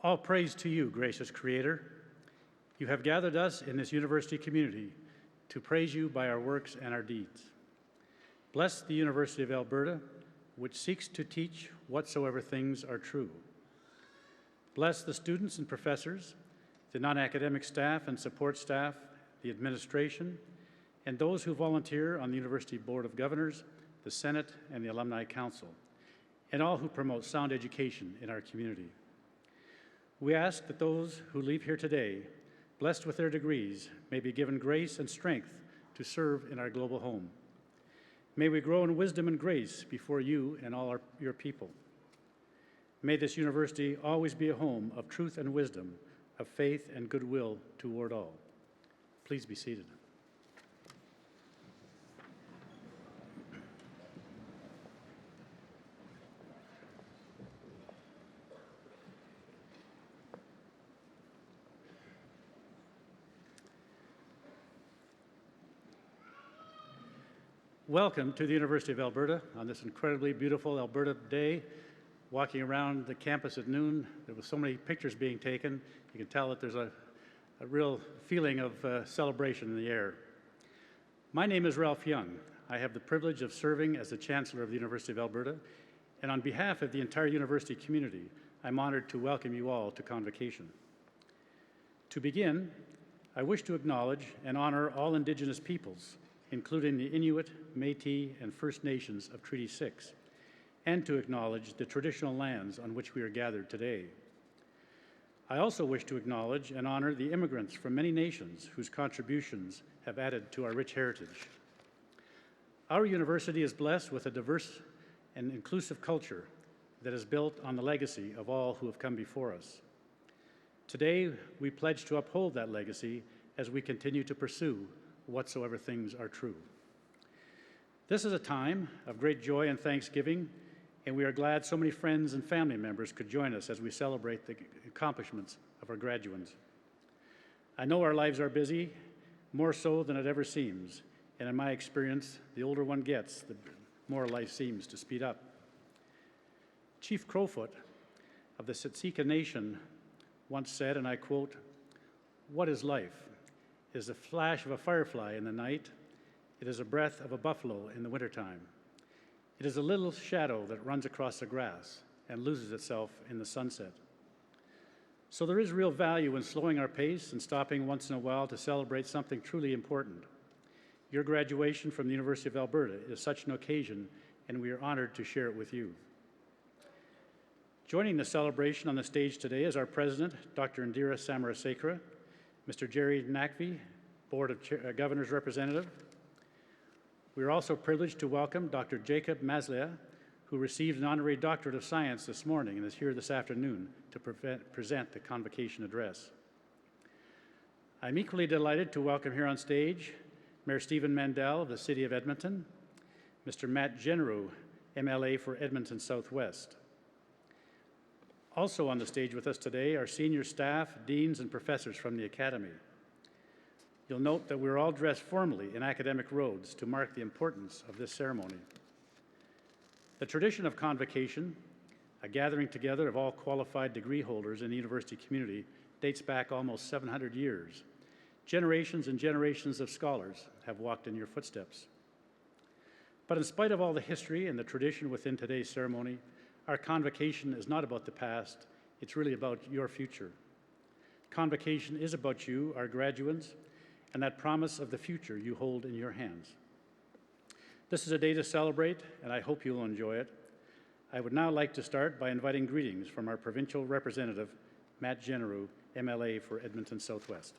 All praise to you, gracious Creator. You have gathered us in this university community to praise you by our works and our deeds. Bless the University of Alberta, which seeks to teach whatsoever things are true. Bless the students and professors, the non-academic staff and support staff, the administration, and those who volunteer on the University Board of Governors, the Senate, and the Alumni Council, and all who promote sound education in our community. We ask that those who leave here today, blessed with their degrees, may be given grace and strength to serve in our global home. May we grow in wisdom and grace before you and all your people. May this university always be a home of truth and wisdom, of faith and goodwill toward all. Please be seated. Welcome to the University of Alberta on this incredibly beautiful Alberta day. Walking around the campus at noon, there were so many pictures being taken. You can tell that there's a real feeling of celebration in the air. My name is Ralph Young. I have the privilege of serving as the Chancellor of the University of Alberta, and on behalf of the entire university community, I'm honored to welcome you all to Convocation. To begin, I wish to acknowledge and honor all Indigenous peoples, including the Inuit, Métis, and First Nations of Treaty 6, and to acknowledge the traditional lands on which we are gathered today. I also wish to acknowledge and honor the immigrants from many nations whose contributions have added to our rich heritage. Our university is blessed with a diverse and inclusive culture that is built on the legacy of all who have come before us. Today, we pledge to uphold that legacy as we continue to pursue whatsoever things are true. This is a time of great joy and thanksgiving, and we are glad so many friends and family members could join us as we celebrate the accomplishments of our graduates. I know our lives are busy, more so than it ever seems, and in my experience, the older one gets, the more life seems to speed up. Chief Crowfoot of the Siksika Nation once said, and I quote, "What is life? It is a flash of a firefly in the night. It is a breath of a buffalo in the wintertime. It is a little shadow that runs across the grass and loses itself in the sunset." So there is real value in slowing our pace and stopping once in a while to celebrate something truly important. Your graduation from the University of Alberta is such an occasion, and we are honored to share it with you. Joining the celebration on the stage today is our President, Dr. Indira Samarasekera, Mr. Jerry Nakvi, Board of Governors Representative. We are also privileged to welcome Dr. Jacob Maslea, who received an honorary doctorate of science this morning and is here this afternoon to present the Convocation address. I'm equally delighted to welcome here on stage Mayor Stephen Mandel of the City of Edmonton, Mr. Matt Genereux, MLA for Edmonton Southwest. Also on the stage with us today are senior staff, deans, and professors from the Academy. You'll note that we're all dressed formally in academic robes to mark the importance of this ceremony. The tradition of Convocation, a gathering together of all qualified degree holders in the university community, dates back almost 700 years. Generations and generations of scholars have walked in your footsteps. But in spite of all the history and the tradition within today's ceremony, our Convocation is not about the past, it's really about your future. Convocation is about you, our graduates, and that promise of the future you hold in your hands. This is a day to celebrate, and I hope you'll enjoy it. I would now like to start by inviting greetings from our provincial representative, Matt Genereux, MLA for Edmonton Southwest.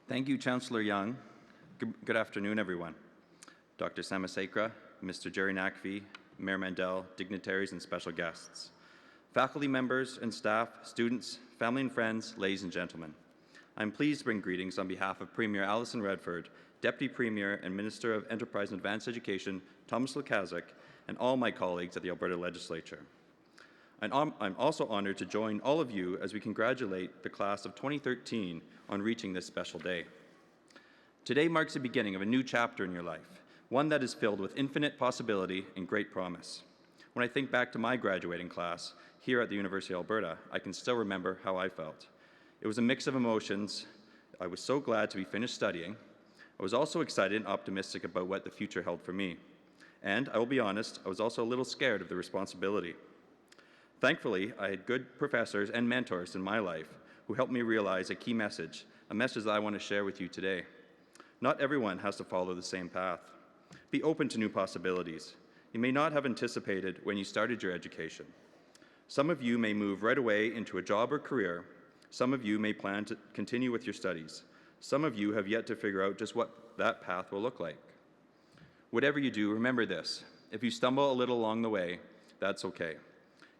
Thank you, Chancellor Young. Good afternoon, everyone. Dr. Samarasekera, Mr. Jerry Nakvi, Mayor Mandel, dignitaries and special guests, faculty members and staff, students, family and friends, ladies and gentlemen. I'm pleased to bring greetings on behalf of Premier Alison Redford, Deputy Premier and Minister of Enterprise and Advanced Education, Thomas Lukaszuk, and all my colleagues at the Alberta Legislature. I'm also honored to join all of you as we congratulate the class of 2013 on reaching this special day. Today marks the beginning of a new chapter in your life, one that is filled with infinite possibility and great promise. When I think back to my graduating class here at the University of Alberta, I can still remember how I felt. It was a mix of emotions. I was so glad to be finished studying. I was also excited and optimistic about what the future held for me. And I will be honest, I was also a little scared of the responsibility. Thankfully, I had good professors and mentors in my life who helped me realize a key message, a message that I want to share with you today. Not everyone has to follow the same path. Be open to new possibilities. You may not have anticipated when you started your education. Some of you may move right away into a job or career. Some of you may plan to continue with your studies. Some of you have yet to figure out just what that path will look like. Whatever you do, remember this. If you stumble a little along the way, that's okay.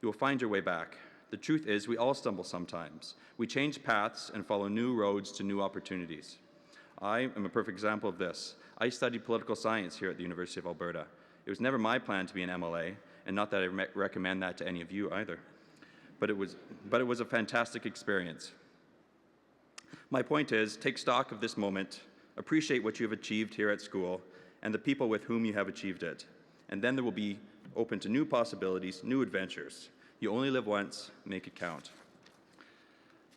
You will find your way back. The truth is, we all stumble sometimes. We change paths and follow new roads to new opportunities. I am a perfect example of this. I studied political science here at the University of Alberta. It was never my plan to be an MLA, and not that I recommend that to any of you either. But it was a fantastic experience. My point is, take stock of this moment, appreciate what you have achieved here at school, and the people with whom you have achieved it. And then there will be open to new possibilities, new adventures. You only live once, make it count.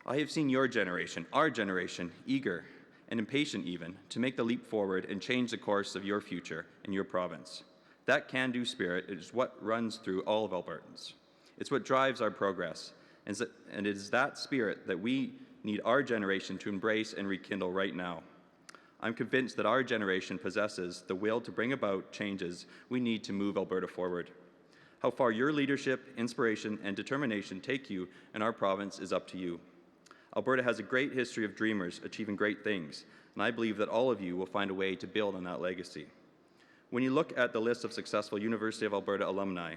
I have seen your generation, our generation, eager and impatient even, to make the leap forward and change the course of your future in your province. That can-do spirit is what runs through all of Albertans. It's what drives our progress, and it is that spirit that we need our generation to embrace and rekindle right now. I'm convinced that our generation possesses the will to bring about changes we need to move Alberta forward. How far your leadership, inspiration, and determination take you in our province is up to you. Alberta has a great history of dreamers achieving great things, and I believe that all of you will find a way to build on that legacy. When you look at the list of successful University of Alberta alumni,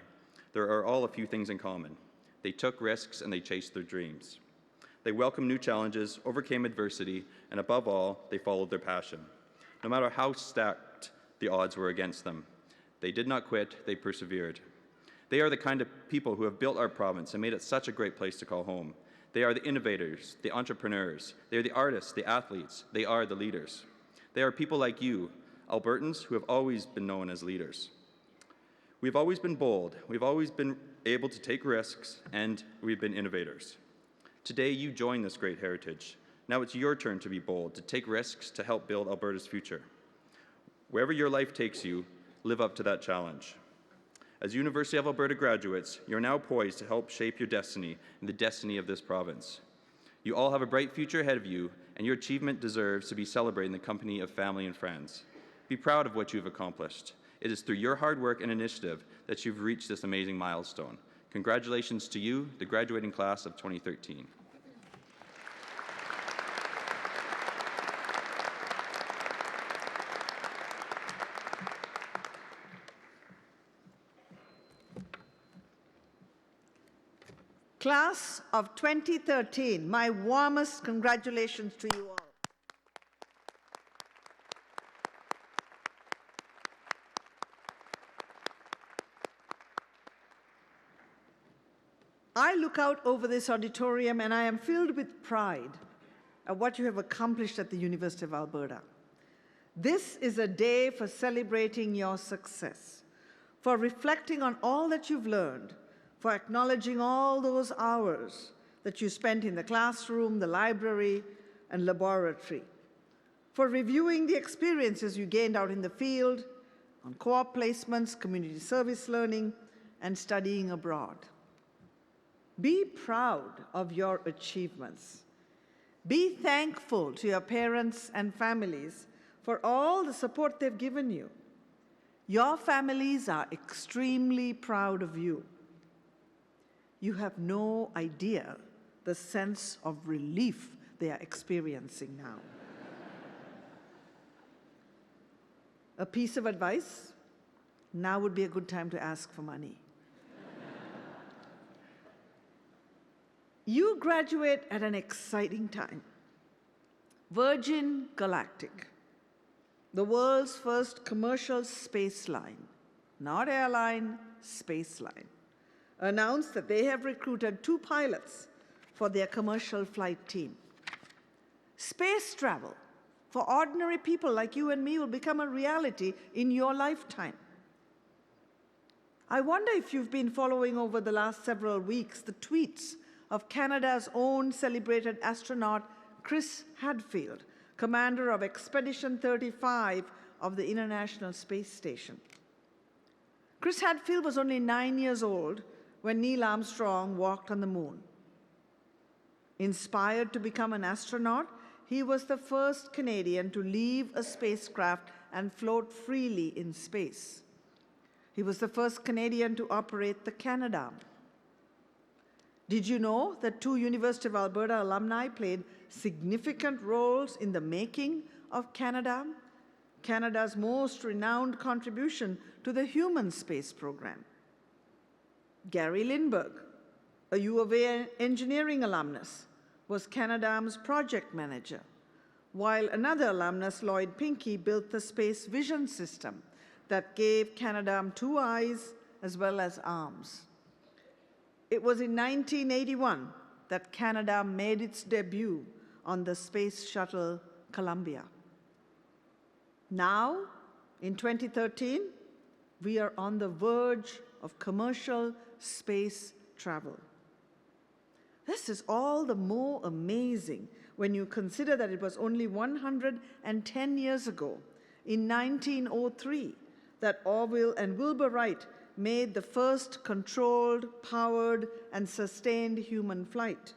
there are all a few things in common. They took risks and they chased their dreams. They welcomed new challenges, overcame adversity, and above all, they followed their passion. No matter how stacked the odds were against them, they did not quit, they persevered. They are the kind of people who have built our province and made it such a great place to call home. They are the innovators, the entrepreneurs. They are the artists, the athletes. They are the leaders. They are people like you, Albertans, who have always been known as leaders. We've always been bold. We've always been able to take risks, and we've been innovators. Today, you join this great heritage. Now it's your turn to be bold, to take risks to help build Alberta's future. Wherever your life takes you, live up to that challenge. As University of Alberta graduates, you're now poised to help shape your destiny and the destiny of this province. You all have a bright future ahead of you, and your achievement deserves to be celebrated in the company of family and friends. Be proud of what you've accomplished. It is through your hard work and initiative that you've reached this amazing milestone. Congratulations to you, the graduating class of 2013. Class of 2013, my warmest congratulations to you all. I look out over this auditorium and I am filled with pride at what you have accomplished at the University of Alberta. This is a day for celebrating your success, for reflecting on all that you've learned, for acknowledging all those hours that you spent in the classroom, the library, and laboratory, for reviewing the experiences you gained out in the field, on co-op placements, community service learning, and studying abroad. Be proud of your achievements. Be thankful to your parents and families for all the support they've given you. Your families are extremely proud of you. You have no idea the sense of relief they are experiencing now. A piece of advice, now would be a good time to ask for money. You graduate at an exciting time. Virgin Galactic, the world's first commercial space line, not airline, space line, announced that they have recruited 2 pilots for their commercial flight team. Space travel for ordinary people like you and me will become a reality in your lifetime. I wonder if you've been following over the last several weeks the tweets of Canada's own celebrated astronaut Chris Hadfield, commander of Expedition 35 of the International Space Station. Chris Hadfield was only 9 years old when Neil Armstrong walked on the moon. Inspired to become an astronaut, he was the first Canadian to leave a spacecraft and float freely in space. He was the first Canadian to operate the Canadarm. Did you know that 2 University of Alberta alumni played significant roles in the making of Canadarm, Canada's most renowned contribution to the human space program? Gary Lindbergh, a U of A engineering alumnus, was Canadarm's project manager, while another alumnus, Lloyd Pinckey, built the space vision system that gave Canadarm 2 eyes as well as arms. It was in 1981 that Canadarm made its debut on the Space Shuttle Columbia. Now, in 2013, we are on the verge of commercial space travel. This is all the more amazing when you consider that it was only 110 years ago, in 1903, that Orville and Wilbur Wright made the first controlled, powered, and sustained human flight.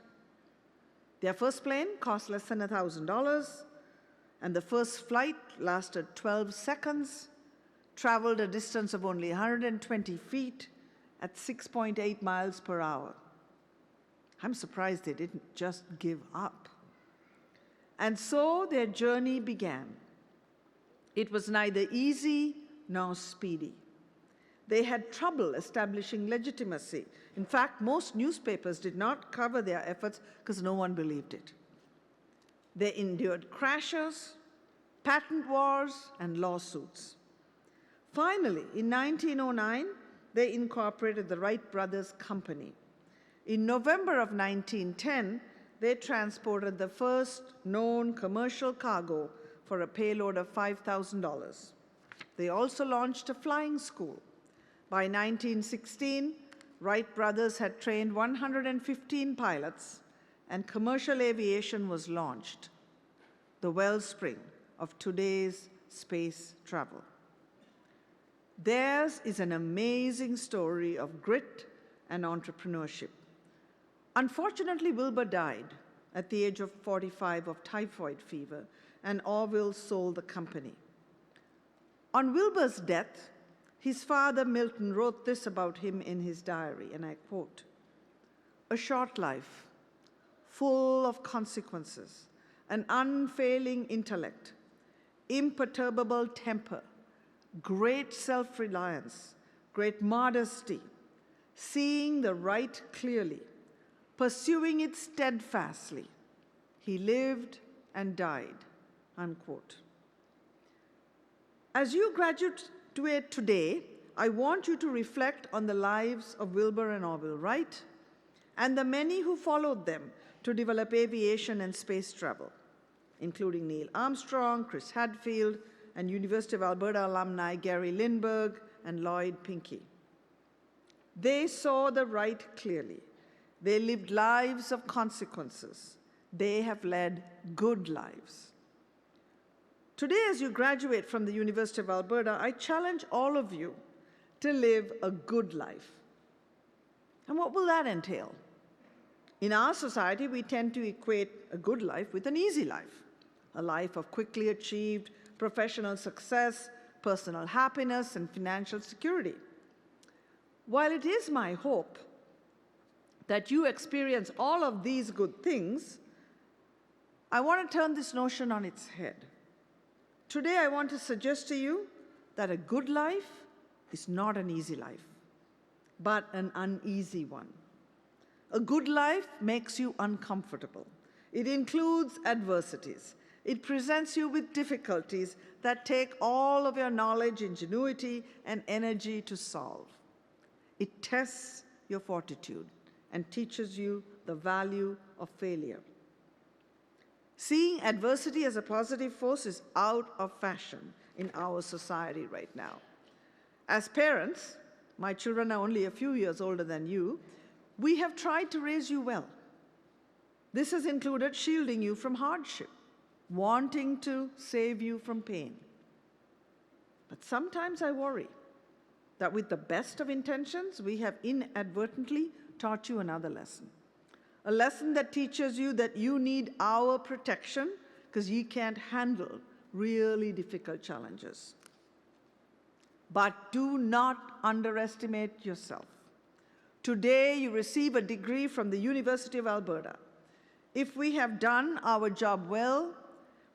Their first plane cost less than $1,000, and the first flight lasted 12 seconds, traveled a distance of only 120 feet at 6.8 miles per hour. I'm surprised they didn't just give up. And so their journey began. It was neither easy nor speedy. They had trouble establishing legitimacy. In fact, most newspapers did not cover their efforts because no one believed it. They endured crashes, patent wars, and lawsuits. Finally, in 1909, they incorporated the Wright Brothers Company. In November of 1910, they transported the first known commercial cargo for a payload of $5,000. They also launched a flying school. By 1916, Wright brothers had trained 115 pilots, and commercial aviation was launched, the wellspring of today's space travel. Theirs is an amazing story of grit and entrepreneurship. Unfortunately, Wilbur died at the age of 45 of typhoid fever, and Orville sold the company. On Wilbur's death, his father, Milton, wrote this about him in his diary, and I quote, "A short life, full of consequences, an unfailing intellect, imperturbable temper, great self-reliance, great modesty, seeing the right clearly, pursuing it steadfastly. He lived and died," unquote. As you graduate today, I want you to reflect on the lives of Wilbur and Orville Wright and the many who followed them to develop aviation and space travel, including Neil Armstrong, Chris Hadfield, and University of Alberta alumni Gary Lindbergh and Lloyd Pinckey. They saw the right clearly. They lived lives of consequences. They have led good lives. Today, as you graduate from the University of Alberta, I challenge all of you to live a good life. And what will that entail? In our society, we tend to equate a good life with an easy life, a life of quickly achieved professional success, personal happiness, and financial security. While it is my hope that you experience all of these good things, I want to turn this notion on its head. Today, I want to suggest to you that a good life is not an easy life, but an uneasy one. A good life makes you uncomfortable. It includes adversities. It presents you with difficulties that take all of your knowledge, ingenuity, and energy to solve. It tests your fortitude and teaches you the value of failure. Seeing adversity as a positive force is out of fashion in our society right now. As parents, my children are only a few years older than you, we have tried to raise you well. This has included shielding you from hardship, wanting to save you from pain. But sometimes I worry that with the best of intentions, we have inadvertently taught you another lesson. A lesson that teaches you that you need our protection because you can't handle really difficult challenges. But do not underestimate yourself. Today, you receive a degree from the University of Alberta. If we have done our job well,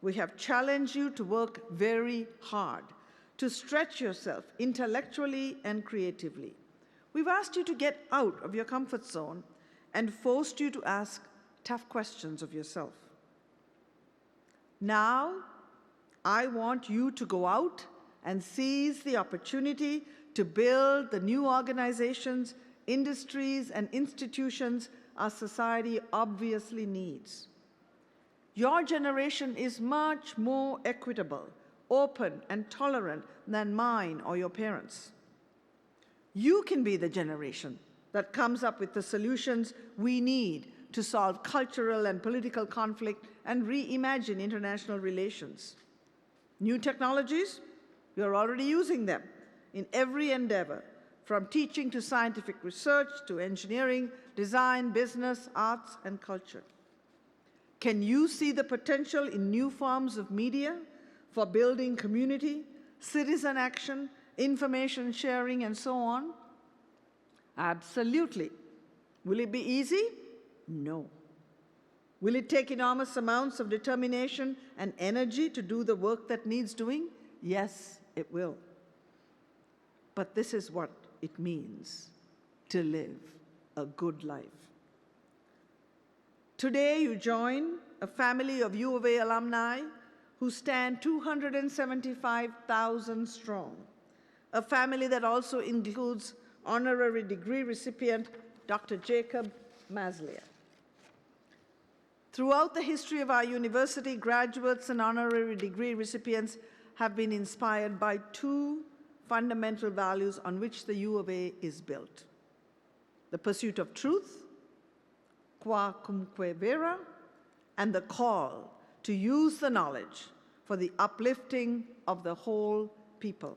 we have challenged you to work very hard, to stretch yourself intellectually and creatively. We've asked you to get out of your comfort zone and forced you to ask tough questions of yourself. Now, I want you to go out and seize the opportunity to build the new organizations, industries, and institutions our society obviously needs. Your generation is much more equitable, open, and tolerant than mine or your parents. You can be the generation that comes up with the solutions we need to solve cultural and political conflict and reimagine international relations. New technologies, we are already using them in every endeavor, from teaching to scientific research to engineering, design, business, arts, and culture. Can you see the potential in new forms of media for building community, citizen action, information sharing, and so on? Absolutely. Will it be easy? No. Will it take enormous amounts of determination and energy to do the work that needs doing? Yes, it will. But this is what it means to live a good life. Today, you join a family of U of A alumni who stand 275,000 strong, a family that also includes honorary degree recipient Dr. Jacob Maslia. Throughout the history of our university, graduates and honorary degree recipients have been inspired by two fundamental values on which the U of A is built: the pursuit of truth, qua cumque vera, and the call to use the knowledge for the uplifting of the whole people.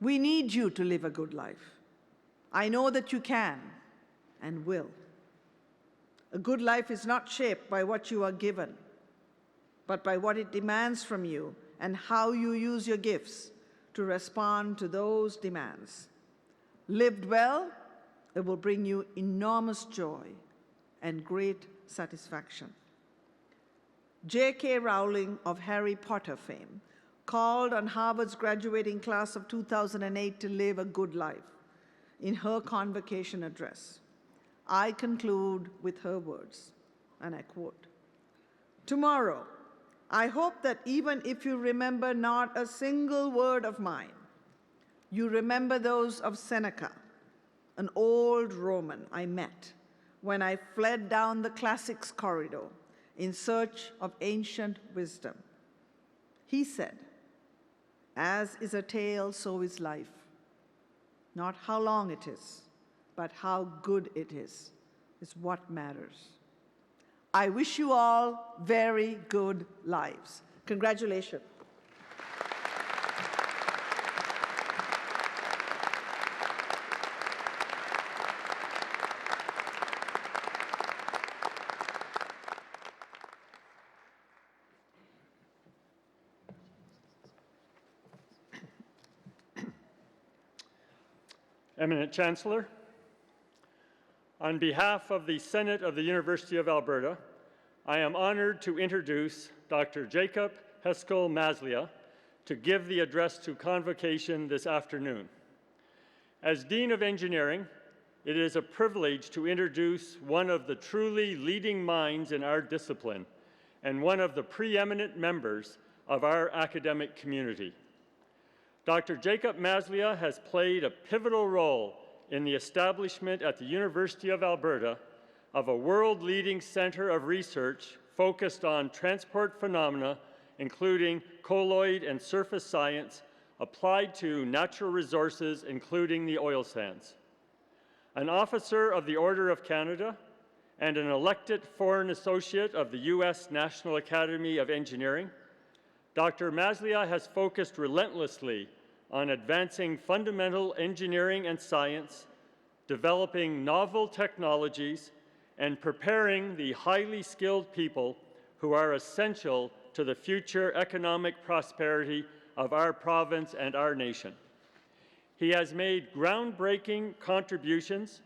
We need you to live a good life. I know that you can and will. A good life is not shaped by what you are given, but by what it demands from you and how you use your gifts to respond to those demands. Lived well, it will bring you enormous joy and great satisfaction. J.K. Rowling of Harry Potter fame called on Harvard's graduating class of 2008 to live a good life in her Convocation address. I conclude with her words, and I quote, "Tomorrow, I hope that even if you remember not a single word of mine, you remember those of Seneca, an old Roman I met when I fled down the classics corridor in search of ancient wisdom. He said, 'As is a tale, so is life. Not how long it is, but how good it is what matters.' I wish you all very good lives." Congratulations. Eminent Chancellor, on behalf of the Senate of the University of Alberta, I am honored to introduce Dr. Jacob Hadfield Maslia to give the address to Convocation this afternoon. As Dean of Engineering, it is a privilege to introduce one of the truly leading minds in our discipline and one of the preeminent members of our academic community. Dr. Jacob Maslia has played a pivotal role in the establishment at the University of Alberta of a world-leading center of research focused on transport phenomena, including colloid and surface science, applied to natural resources, including the oil sands. An officer of the Order of Canada and an elected foreign associate of the U.S. National Academy of Engineering, Dr. Maslia has focused relentlessly on advancing fundamental engineering and science, developing novel technologies, and preparing the highly skilled people who are essential to the future economic prosperity of our province and our nation. He has made groundbreaking contributions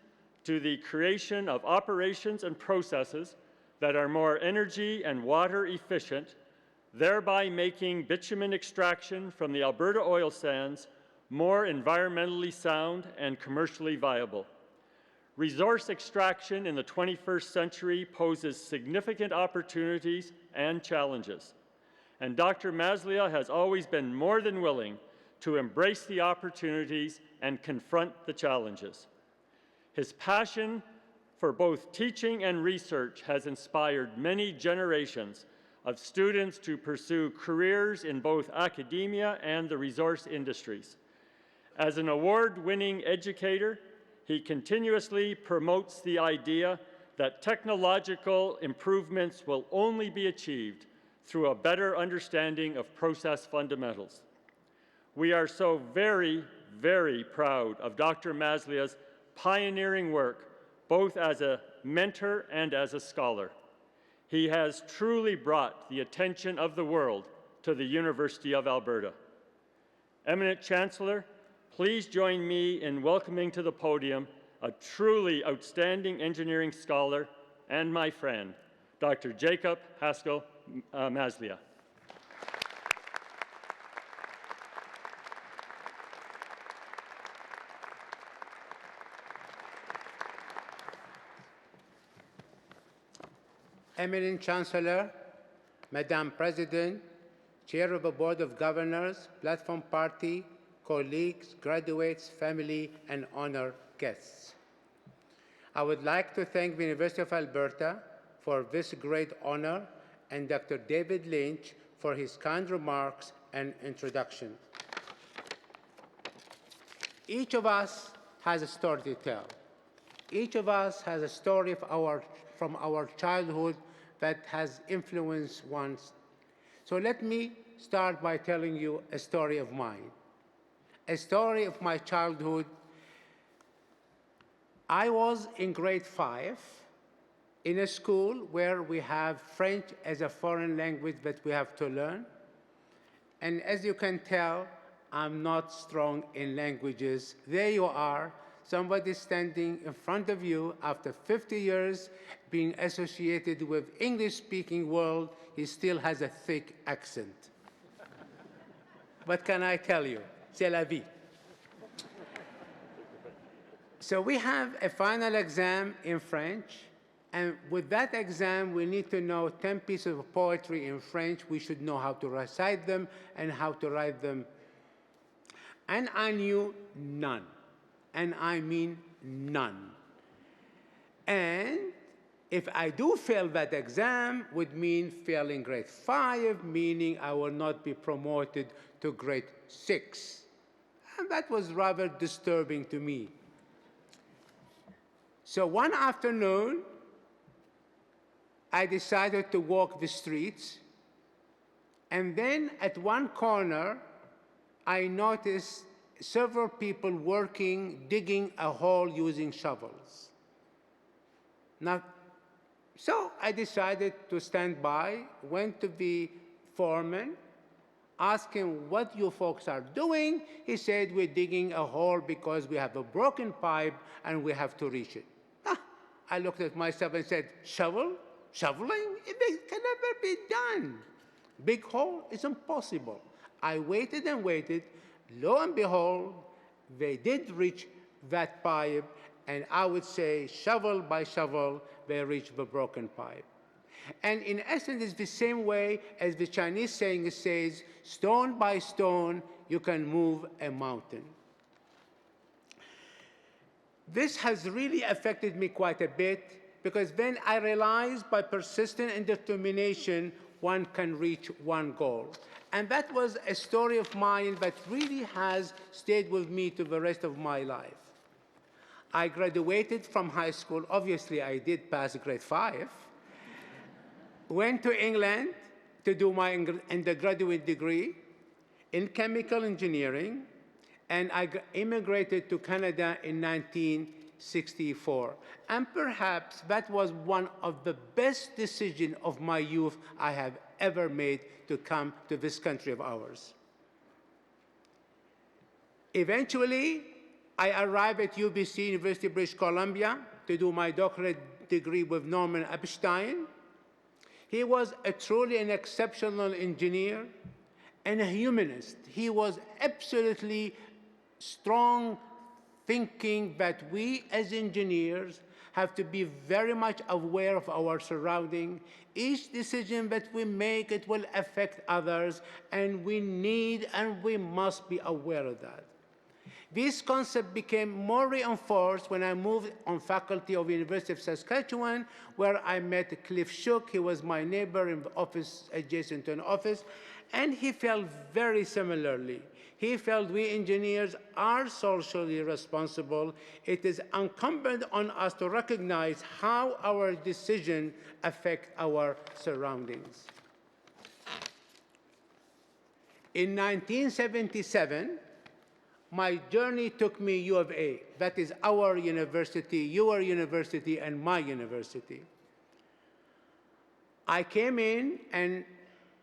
to the creation of operations and processes that are more energy and water efficient, thereby making bitumen extraction from the Alberta oil sands more environmentally sound and commercially viable. Resource extraction in the 21st century poses significant opportunities and challenges, and Dr. Maslia has always been more than willing to embrace the opportunities and confront the challenges. His passion for both teaching and research has inspired many generations of students to pursue careers in both academia and the resource industries. As an award-winning educator, he continuously promotes the idea that technological improvements will only be achieved through a better understanding of process fundamentals. We are so very, very proud of Dr. Maslia's pioneering work, both as a mentor and as a scholar. He has truly brought the attention of the world to the University of Alberta. Eminent Chancellor, please join me in welcoming to the podium a truly outstanding engineering scholar and my friend, Dr. Jacob Haskell Maslia. Eminent Chancellor, Madam President, Chair of the Board of Governors, Platform Party, colleagues, graduates, family, and honored guests. I would like to thank the University of Alberta for this great honor and Dr. David Lynch for his kind remarks and introduction. Each of us has a story to tell. Each of us has a story from our childhood that has influenced one's. So let me start by telling you a story of mine. A story of my childhood. I was in grade 5 in a school where we have French as a foreign language that we have to learn. And as you can tell, I'm not strong in languages. There you are, somebody standing in front of you after 50 years being associated with English-speaking world, he still has a thick accent. What can I tell you? C'est la vie. So we have a final exam in French, and with that exam, we need to know 10 pieces of poetry in French. We should know how to recite them and how to write them. And I knew none, and I mean none. And if I do fail that exam, would mean failing grade 5, meaning I will not be promoted to grade 6. And that was rather disturbing to me. So one afternoon, I decided to walk the streets, and then at one corner, I noticed several people working, digging a hole using shovels. Now, so I decided to stand by, went to the foreman, asked him what you folks are doing. He said, we're digging a hole because we have a broken pipe and we have to reach it. I looked at myself and said, shoveling? It can never be done. Big hole is impossible. I waited and waited. Lo and behold, they did reach that pipe, and I would say shovel by shovel, they reached the broken pipe. And in essence, it's the same way as the Chinese saying says, stone by stone, you can move a mountain. This has really affected me quite a bit because then I realized by persistence and determination, one can reach one goal. And that was a story of mine that really has stayed with me to the rest of my life. I graduated from high school. Obviously, I did pass grade 5. Went to England to do my undergraduate degree in chemical engineering, and I immigrated to Canada in 1964. And perhaps that was one of the best decisions of my youth I have ever made to come to this country of ours. Eventually, I arrived at UBC, University of British Columbia, to do my doctorate degree with Norman Epstein. He was truly an exceptional engineer and a humanist. He was absolutely strong thinking that we as engineers have to be very much aware of our surrounding. Each decision that we make, it will affect others, and we need and we must be aware of that. This concept became more reinforced when I moved on faculty of the University of Saskatchewan, where I met Cliff Shook. He was my neighbor in the office adjacent to an office, and he felt very similarly. He felt we engineers are socially responsible. It is incumbent on us to recognize how our decisions affect our surroundings. In 1977, my journey took me U of A. That is our university, your university, and my university. I came in, and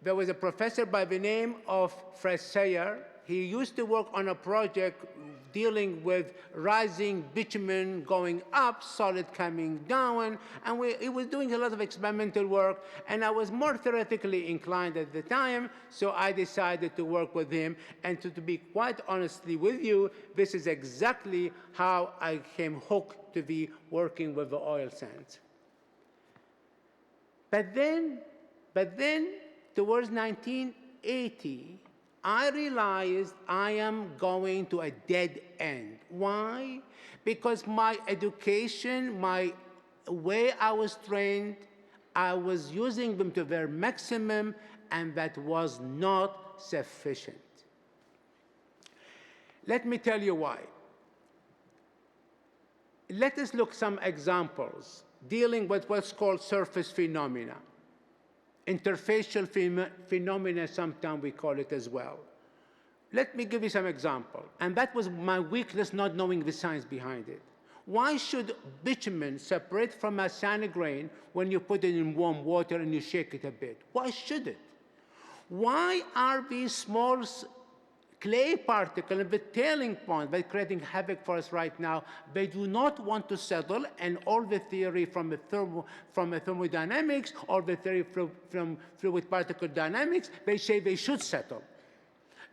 there was a professor by the name of Fred Sayer. He used to work on a project dealing with rising bitumen going up, solid coming down, and he was doing a lot of experimental work, and I was more theoretically inclined at the time, so I decided to work with him. And to be quite honestly with you, this is exactly how I came hooked to be working with the oil sands. But then, towards 1980, I realized I am going to a dead end. Why? Because my education, my way I was trained, I was using them to their maximum, and that was not sufficient. Let me tell you why. Let us look at some examples dealing with what's called surface phenomena. Interfacial phenomena, sometimes we call it as well. Let me give you some example. And that was my weakness, not knowing the science behind it. Why should bitumen separate from a sand grain when you put it in warm water and you shake it a bit? Why should it? Why are these small clay particles at the tailing point by creating havoc for us right now? They do not want to settle, and all the theory from thermodynamics or the theory from fluid particle dynamics, they say they should settle.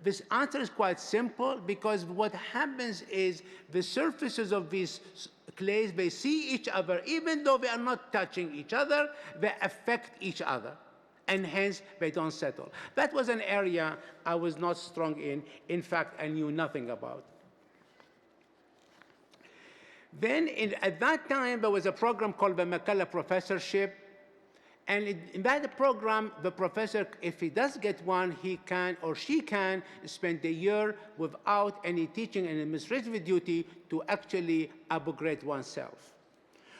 This answer is quite simple, because what happens is the surfaces of these clays, they see each other, even though they are not touching each other, they affect each other, and hence they don't settle. That was an area I was not strong in. In fact, I knew nothing about. Then at that time, there was a program called the Mccullough Professorship. And in that program, the professor, if he does get one, he can or she can spend a year without any teaching and administrative duty to actually upgrade oneself.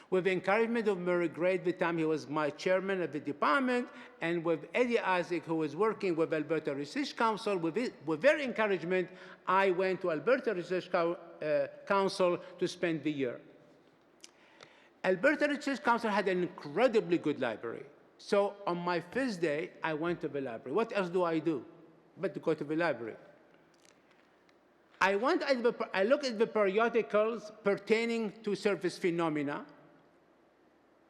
With the encouragement of Murray Gray, at the time he was my chairman of the department, and with Eddie Isaac, who was working with Alberta Research Council, with their encouragement, I went to Alberta Research Council to spend the year. Alberta Research Council had an incredibly good library. So on my first day, I went to the library. What else do I do but to go to the library? I looked at the periodicals pertaining to surface phenomena,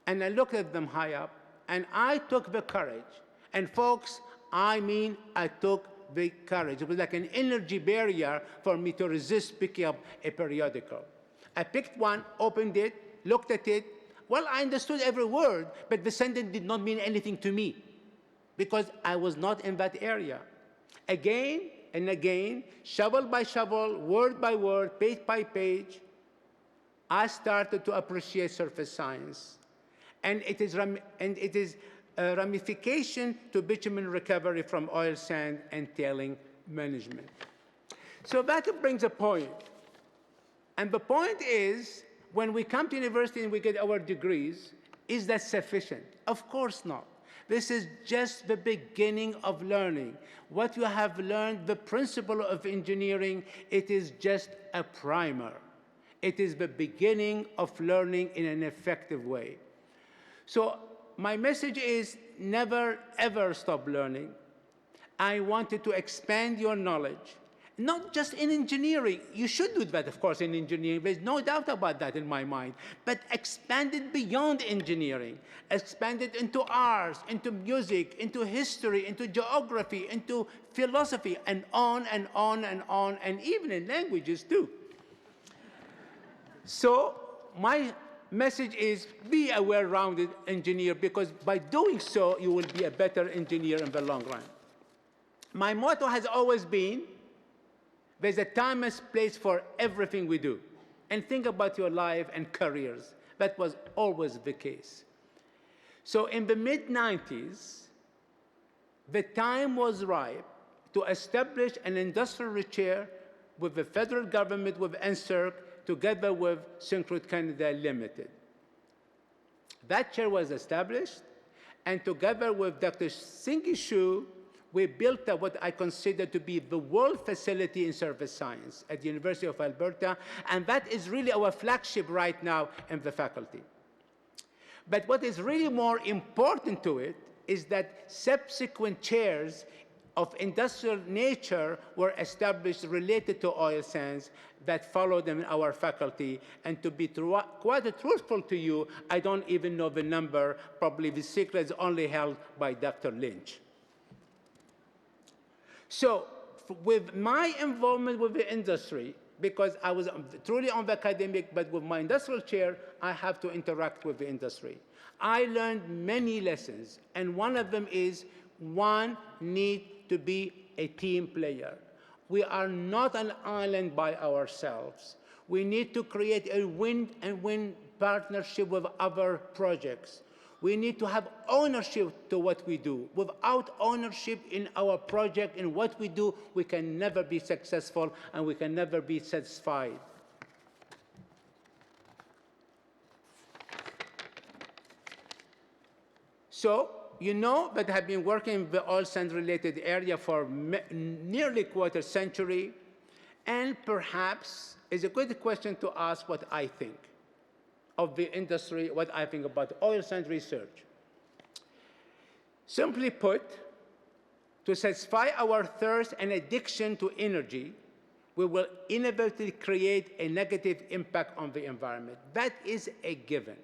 and I looked at them high up, and I took the courage. And folks, I took the courage. It was like an energy barrier for me to resist picking up a periodical. I picked one, opened it, looked at it. Well, I understood every word, but the sentence did not mean anything to me because I was not in that area. Again and again, shovel by shovel, word by word, page by page, I started to appreciate surface science. and it is a ramification to bitumen recovery from oil sand and tailing management. So that brings a point. And the point is, when we come to university and we get our degrees, is that sufficient? Of course not. This is just the beginning of learning. What you have learned, the principle of engineering, it is just a primer. It is the beginning of learning in an effective way. So my message is never, ever stop learning. I wanted to expand your knowledge, not just in engineering. You should do that, of course, in engineering. There's no doubt about that in my mind. But expand it beyond engineering. Expand it into arts, into music, into history, into geography, into philosophy, and on and on and on, and even in languages too. So my message is be a well-rounded engineer, because by doing so, you will be a better engineer in the long run. My motto has always been, there's a time and place for everything we do. And think about your life and careers. That was always the case. So in the mid-90s, the time was ripe to establish an industrial chair with the federal government, with NSERC, together with Syncrude Canada Limited. That chair was established, and together with Dr. Singi Shu, we built what I consider to be the world facility in surface science at the University of Alberta, and that is really our flagship right now in the faculty. But what is really more important to it is that subsequent chairs of industrial nature were established related to oil sands that followed them in our faculty. And to be quite truthful to you, I don't even know the number. Probably the secret is only held by Dr. Lynch. So with my involvement with the industry, because I was truly on the academic, but with my industrial chair, I have to interact with the industry. I learned many lessons, and one of them is one need to be a team player. We are not an island by ourselves. We need to create a win-and-win partnership with other projects. We need to have ownership to what we do. Without ownership in our project, in what we do, we can never be successful and we can never be satisfied. So, you know that I have been working in the oil sands related area for nearly a quarter century, and perhaps it's a good question to ask what I think of the industry, what I think about oil sands research. Simply put, to satisfy our thirst and addiction to energy, we will inevitably create a negative impact on the environment. That is a given.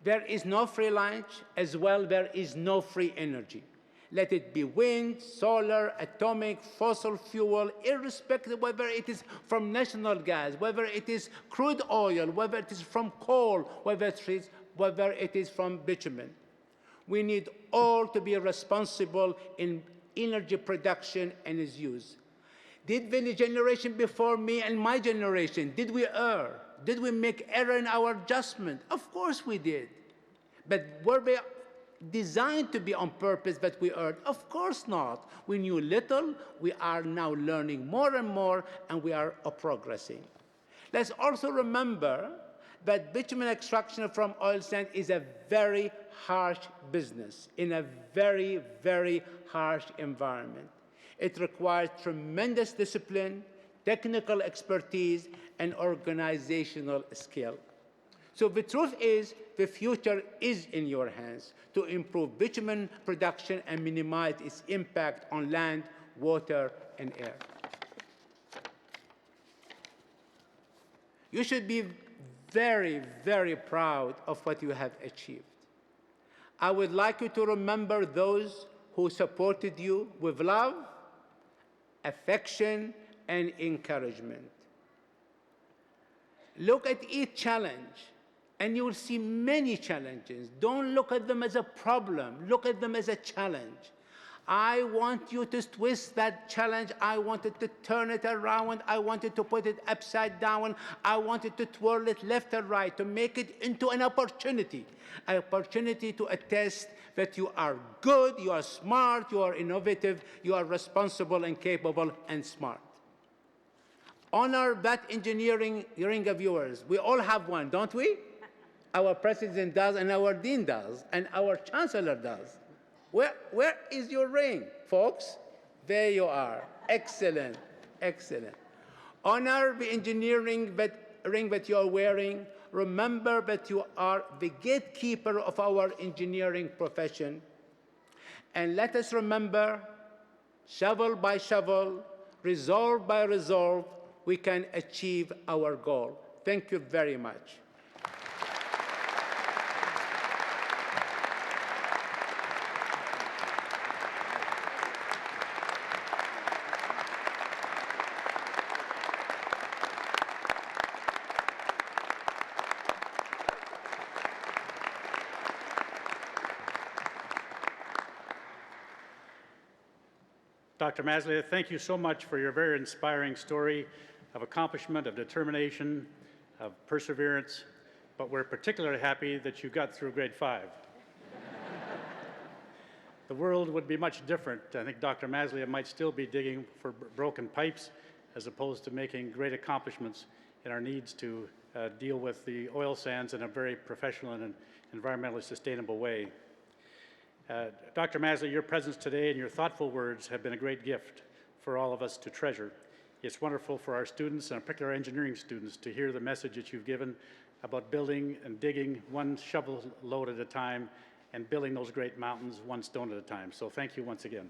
There is no free lunch, as well there is no free energy. Let it be wind, solar, atomic, fossil fuel, irrespective whether it is from national gas, whether it is crude oil, whether it is from coal, whether it is from bitumen. We need all to be responsible in energy production and its use. Did the generation before me and my generation, did we err? Did we make error in our adjustment? Of course we did. But were they designed to be on purpose that we erred? Of course not. We knew little. We are now learning more and more, and we are progressing. Let's also remember that bitumen extraction from oil sand is a very harsh business in a very, very harsh environment. It requires tremendous discipline, technical expertise, and organizational skill. So the truth is, the future is in your hands to improve bitumen production and minimize its impact on land, water, and air. You should be very, very proud of what you have achieved. I would like you to remember those who supported you with love, affection, and encouragement. Look at each challenge, and you will see many challenges. Don't look at them as a problem. Look at them as a challenge. I want you to twist that challenge. I wanted to turn it around. I wanted to put it upside down. I wanted to twirl it left and right to make it into an opportunity to attest that you are good, you are smart, you are innovative, you are responsible and capable and smart. Honor that engineering ring of yours. We all have one, don't we? Our president does, and our dean does, and our chancellor does. Where is your ring, folks? There you are. Excellent, excellent. Honor the engineering ring that you are wearing. Remember that you are the gatekeeper of our engineering profession. And let us remember, shovel by shovel, resolve by resolve, we can achieve our goal. Thank you very much. Dr. Mazzlia, thank you so much for your very inspiring story of accomplishment, of determination, of perseverance, but we're particularly happy that you got through grade 5. The world would be much different. I think Dr. Mazzlia might still be digging for broken pipes as opposed to making great accomplishments in our needs to deal with the oil sands in a very professional and environmentally sustainable way. Dr. Mazzlia, your presence today and your thoughtful words have been a great gift for all of us to treasure. It's wonderful for our students, and particularly our engineering students, to hear the message that you've given about building and digging one shovel load at a time and building those great mountains one stone at a time. So thank you once again.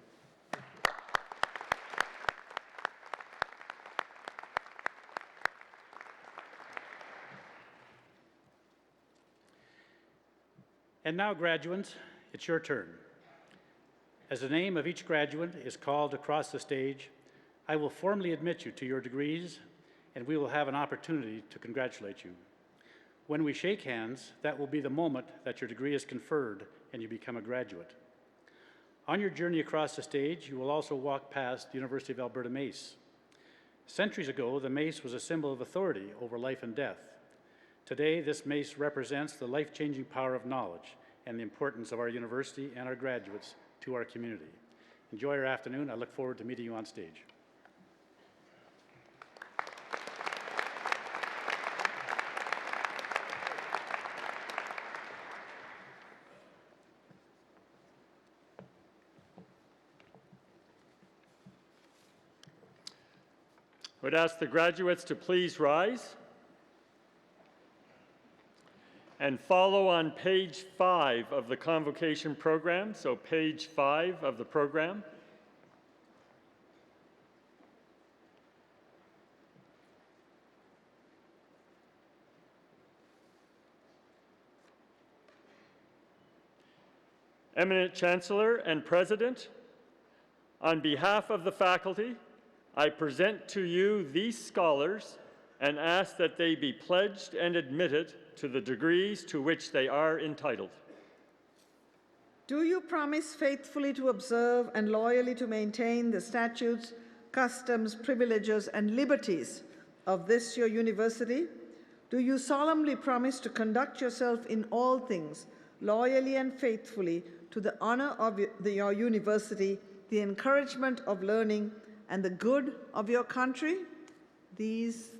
And now, graduates, it's your turn. As the name of each graduate is called across the stage, I will formally admit you to your degrees, and we will have an opportunity to congratulate you. When we shake hands, that will be the moment that your degree is conferred and you become a graduate. On your journey across the stage, you will also walk past the University of Alberta Mace. Centuries ago, the Mace was a symbol of authority over life and death. Today, this Mace represents the life-changing power of knowledge and the importance of our university and our graduates to our community. Enjoy your afternoon. I look forward to meeting you on stage. I would ask the graduates to please rise and follow on page 5 of the Convocation program, so page 5 of the program. Eminent Chancellor and President, on behalf of the faculty, I present to you these scholars and ask that they be pledged and admitted to the degrees to which they are entitled. Do you promise faithfully to observe and loyally to maintain the statutes, customs, privileges, and liberties of this your university? Do you solemnly promise to conduct yourself in all things loyally and faithfully to the honor of your university, the encouragement of learning, and the good of your country? These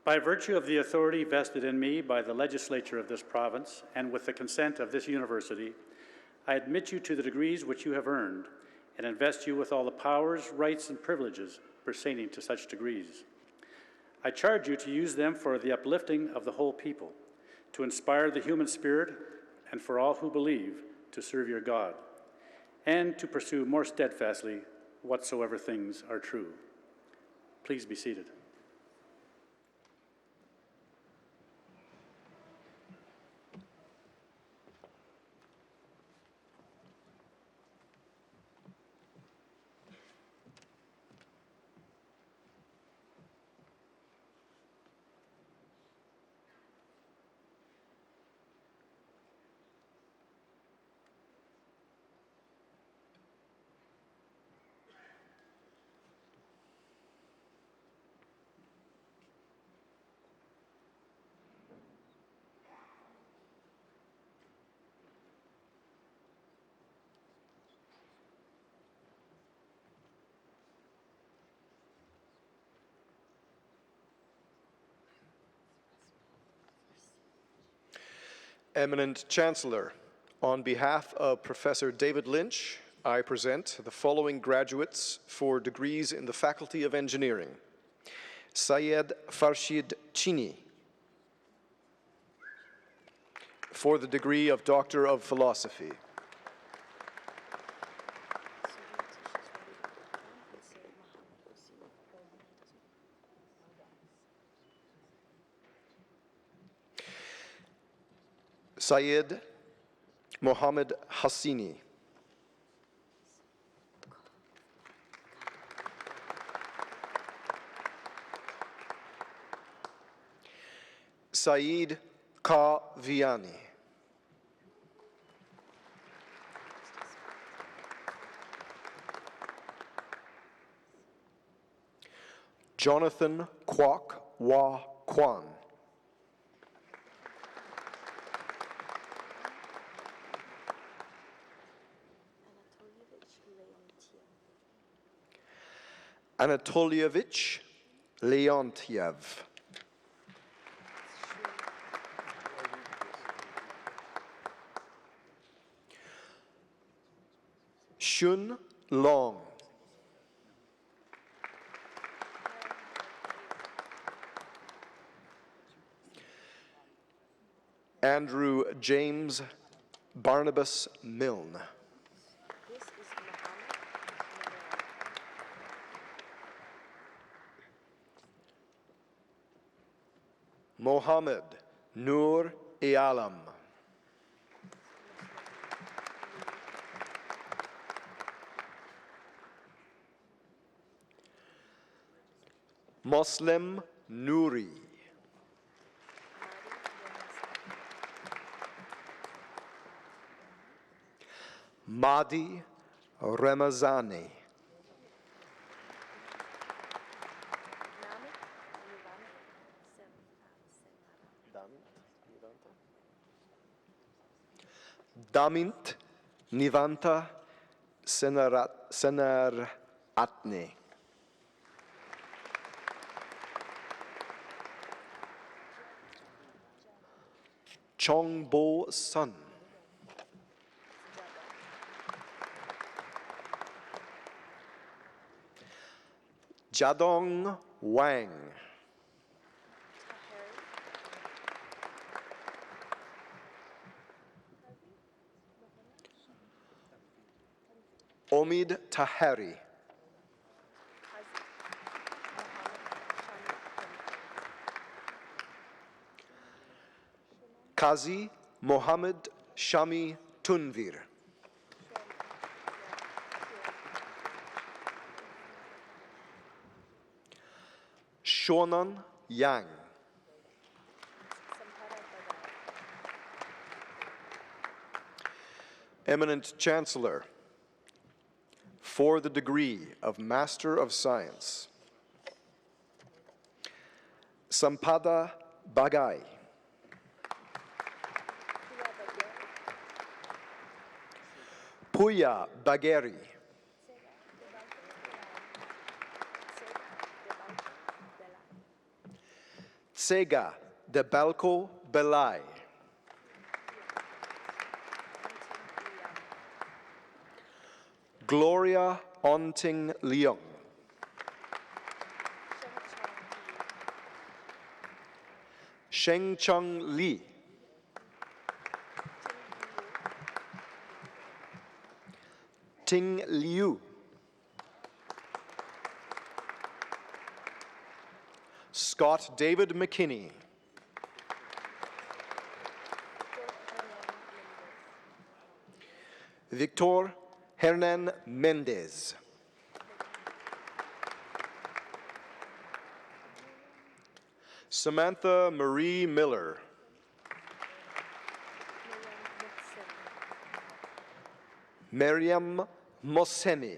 By virtue of the authority vested in me by the legislature of this province and with the consent of this university, I admit you to the degrees which you have earned and invest you with all the powers, rights, and privileges pertaining to such degrees. I charge you to use them for the uplifting of the whole people, to inspire the human spirit, and for all who believe to serve your God, and to pursue more steadfastly whatsoever things are true. Please be seated. Eminent Chancellor, on behalf of Professor David Lynch, I present the following graduates for degrees in the Faculty of Engineering. Syed Farshid Chini, for the degree of Doctor of Philosophy. Syed Mohammed Hassini. Saeed Kaviani. Jonathan Kwok Wa Kwan. Anatolievich Leontiev. Shun Long. Andrew James Barnabas Milne. Mohammed Noor Alam. Muslim Nouri. Mahdi Ramazani. Damint Nivanta Senaratne. Chongbo Sun. Jadong Wang. Omid Taheri. Qazi Mohammed Shami Tunvir. Shonan Yang. Eminent Chancellor, for the degree of Master of Science, Sampada Bagai. Puya Bagheri. Tsega Debalko Belai. Gloria Onting Leong. Sheng Chung Li. Ting Liu. Scott David McKinney. Victor Hernan Mendez. Samantha Marie Miller. Miriam Mosemi.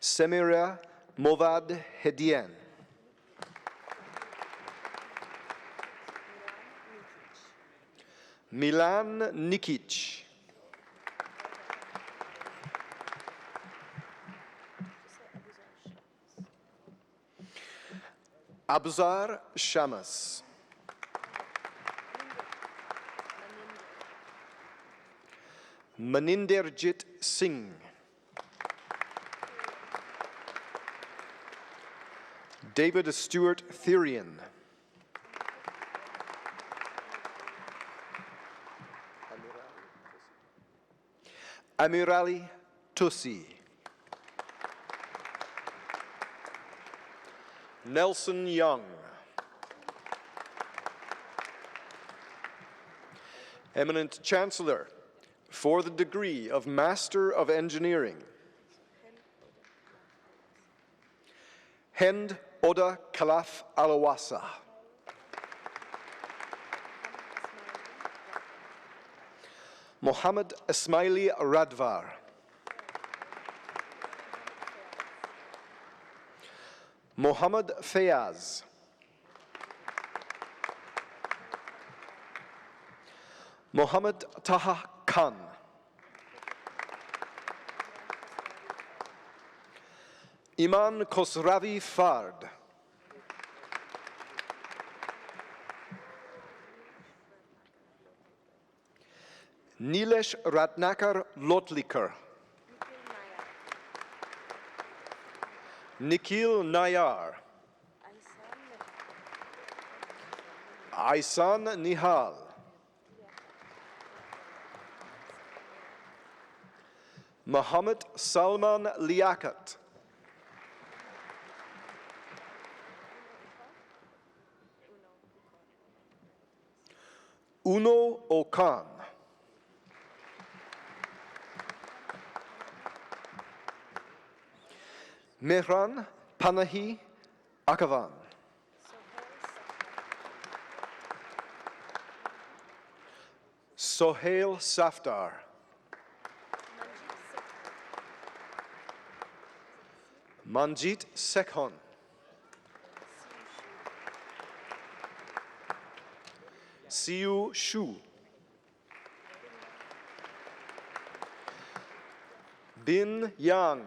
Semira Movad Hedian. Milan Nikic. Abzar Shamas. Maninderjit Singh. David Stewart Therian. Amirali Tussi. Nelson Young. Eminent Chancellor, for the degree of Master of Engineering, Hend Oda Kalaf Alawasa. Mohammed Ismaili Radvar. Mohammed Fayaz. Mohammed Taha Khan. Iman Khosravi Fard. Nilesh Ratnakar Lotlikar. Nikhil Nayar. Aisan Nihal. Muhammad Salman Liaquat. Uno Okan. Mehran Panahi Akavan. Sohail Safdar. Manjit Sekhon. Siu Shu. Bin Yang.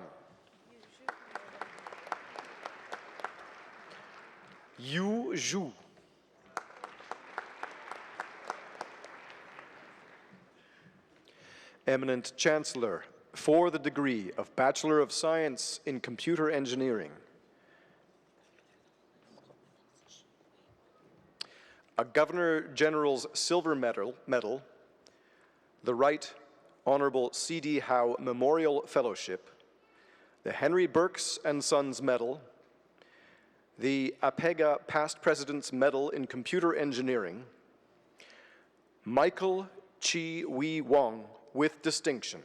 Yu Zhu. Eminent Chancellor, for the degree of Bachelor of Science in Computer Engineering, a Governor General's Silver Medal, the Right Honorable C.D. Howe Memorial Fellowship, the Henry Burks and Sons Medal, the APEGA Past President's Medal in Computer Engineering, Michael Chi Wee Wong with distinction.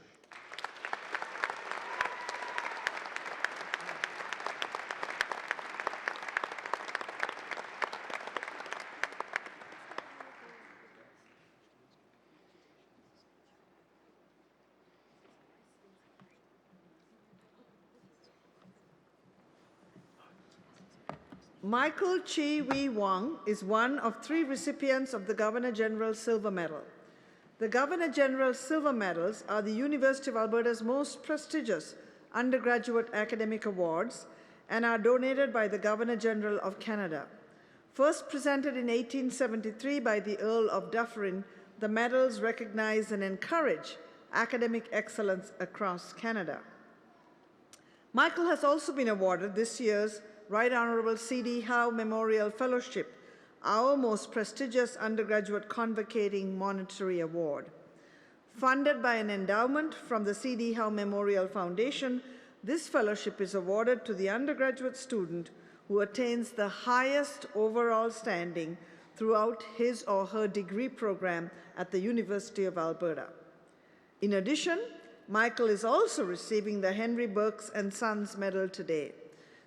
Michael Chi Wee Wong is one of 3 recipients of the Governor-General's Silver Medal. The Governor-General's Silver Medals are the University of Alberta's most prestigious undergraduate academic awards and are donated by the Governor-General of Canada. First presented in 1873 by the Earl of Dufferin, the medals recognize and encourage academic excellence across Canada. Michael has also been awarded this year's Right Honorable C.D. Howe Memorial Fellowship, our most prestigious undergraduate convocating monetary award. Funded by an endowment from the C.D. Howe Memorial Foundation, this fellowship is awarded to the undergraduate student who attains the highest overall standing throughout his or her degree program at the University of Alberta. In addition, Michael is also receiving the Henry Burks and Sons Medal today.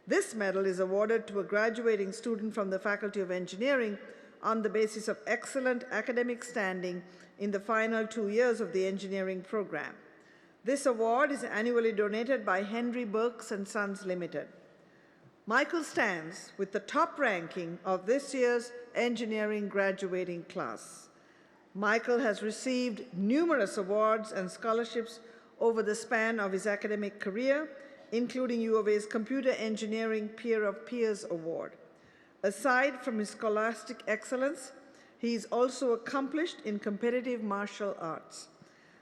This medal is awarded to a graduating student from the Faculty of Engineering on the basis of excellent academic standing in the final 2 years of the engineering program. This award is annually donated by Henry Burks and Sons Limited. Michael stands with the top ranking of this year's engineering graduating class. Michael has received numerous awards and scholarships over the span of his academic career, including U of A's Computer Engineering Peer of Peers Award. Aside from his scholastic excellence, he is also accomplished in competitive martial arts.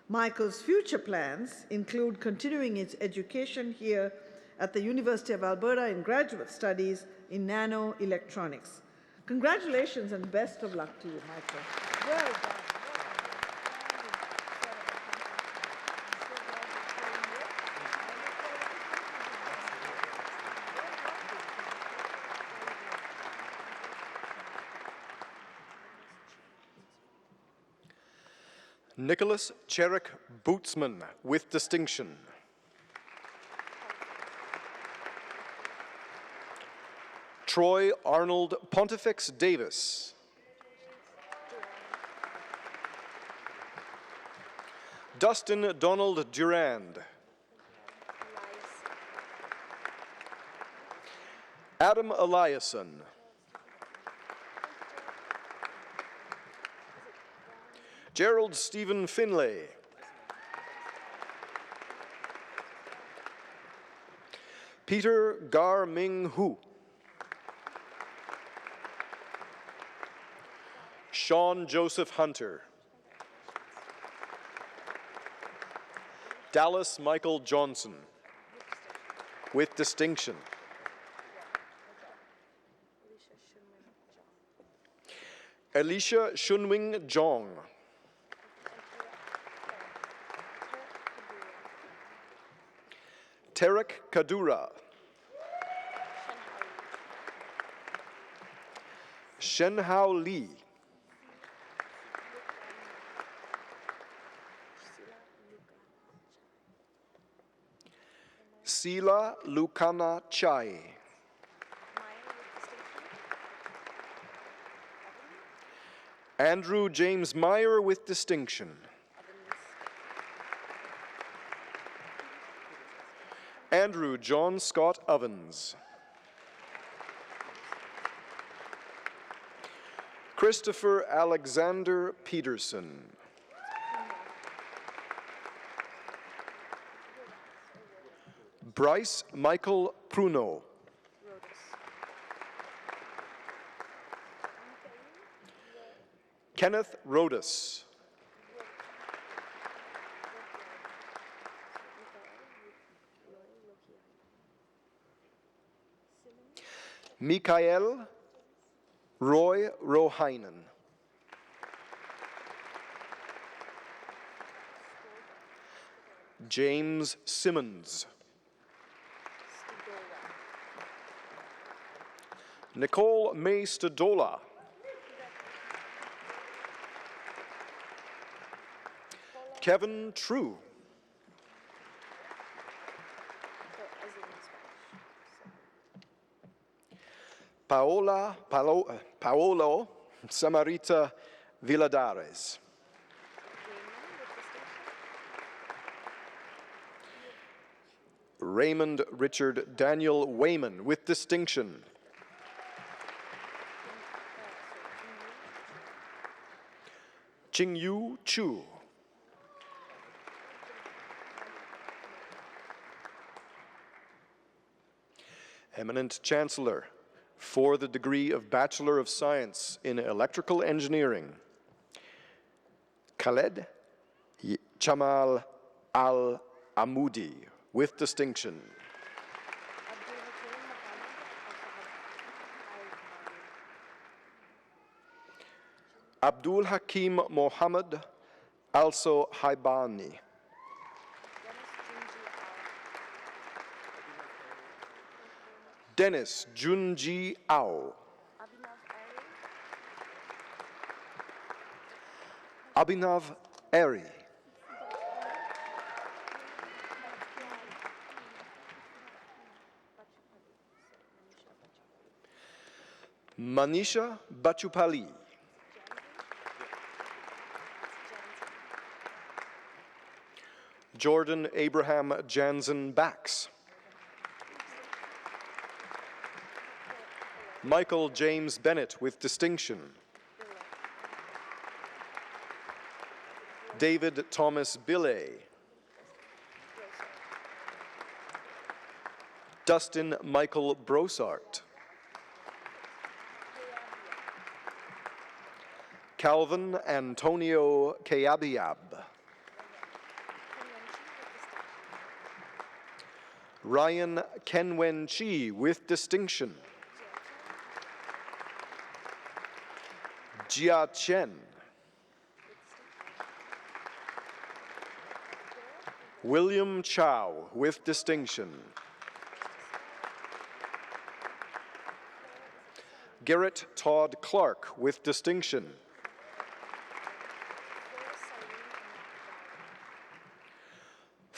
Michael's future plans include continuing his education here at the University of Alberta in graduate studies in nanoelectronics. Congratulations and best of luck to you, Michael. Well done. Nicholas Cherrick Bootsman with distinction. Troy Arnold Pontifex Davis. Dustin Donald Durand. Adam Eliasson. Gerald Stephen Finlay. Peter Gar Ming Hu. Sean Joseph Hunter. Dallas Michael Johnson with distinction. Alicia Shunwing Jong. Tarek Kadura. Shenhao Li. Sila Lukana Chai. Andrew James Meyer with distinction. Andrew John Scott Ovens. Christopher Alexander Peterson. Bryce Michael Pruno. Kenneth Rodas. Mikael Roy Rohainen. James Simmons. Nicole May Stadola. Kevin True. Paolo Samarita Villadares. Raymond Richard Daniel Wayman with distinction. Jingyu Chu. Eminent Chancellor for the degree of Bachelor of Science in Electrical Engineering, Khaled Chamal Al-Amoudi with distinction. Abdul Hakim Mohammed Also Haibani. Dennis Junji Ao. Abhinav Eri. Manisha Bachupali. Jordan Abraham Jansen Bax. Michael James Bennett with distinction. David Thomas Billay. Dustin Michael Brosart. Calvin Antonio Kayabiab. Ryan Kenwen Chi with distinction. Jia Chen. William Chow with distinction. Garrett Todd Clark with distinction.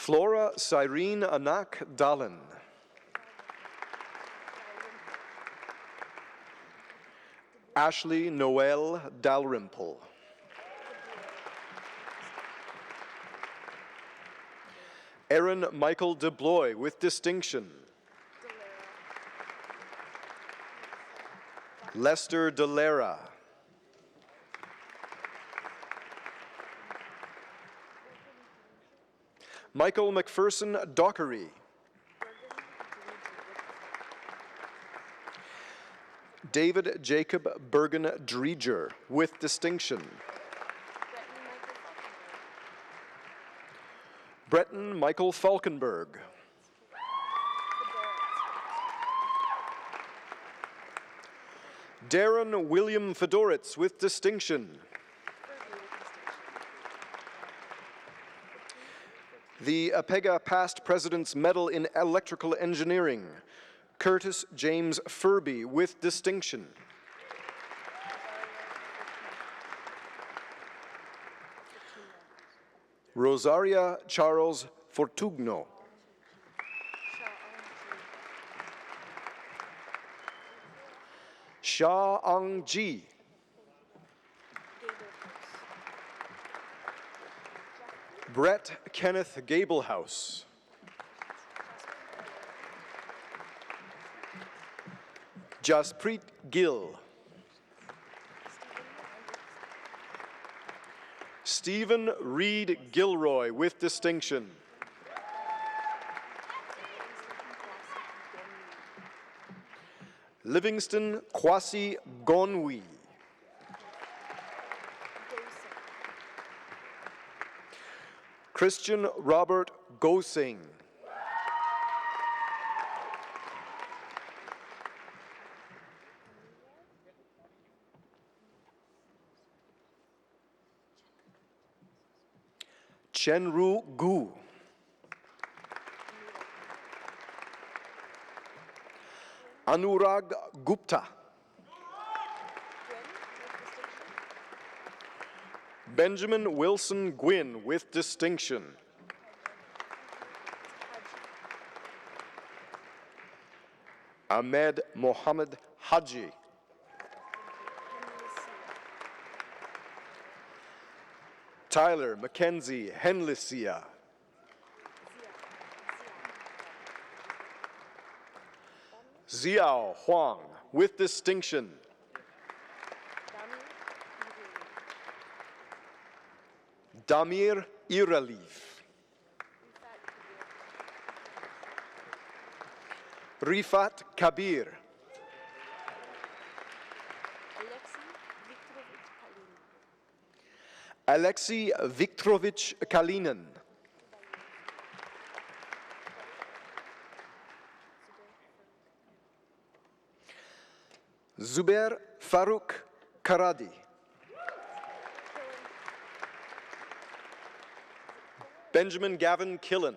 Flora Cyrene Anak Dallin. Ashley Noel Dalrymple. Aaron Michael DeBloy with distinction. Lester Delera. Michael McPherson Dockery. David Jacob Bergen Dreger with distinction. Breton Michael Falkenberg. Darren William Fedoritz with distinction. The APEGA Past President's Medal in Electrical Engineering, Curtis James Furby with distinction. Rosaria Charles Fortugno. Sha Ang Ji. Brett Kenneth Gablehouse. Jaspreet Gill. Stephen Reed Gilroy with distinction. Livingston Kwasi Gonwi. Christian Robert Gosing. Chenru Gu. Anurag Gupta. Benjamin Wilson Gwynn with distinction. Ahmed Mohammed Haji. Tyler Mackenzie Henlisia. Xiao Huang with distinction. Damir Iraliv. Rifat Kabir. Alexei Viktorovich Kalinin. Zubair Farouk Karadi. Benjamin Gavin Killen.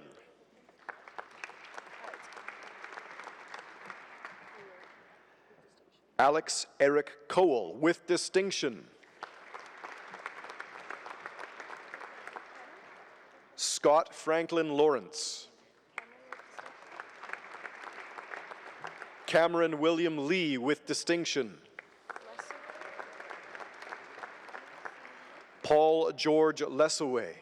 Alex Eric Cowell with distinction. Scott Franklin Lawrence. Cameron William Lee with distinction. Paul George Lesaway.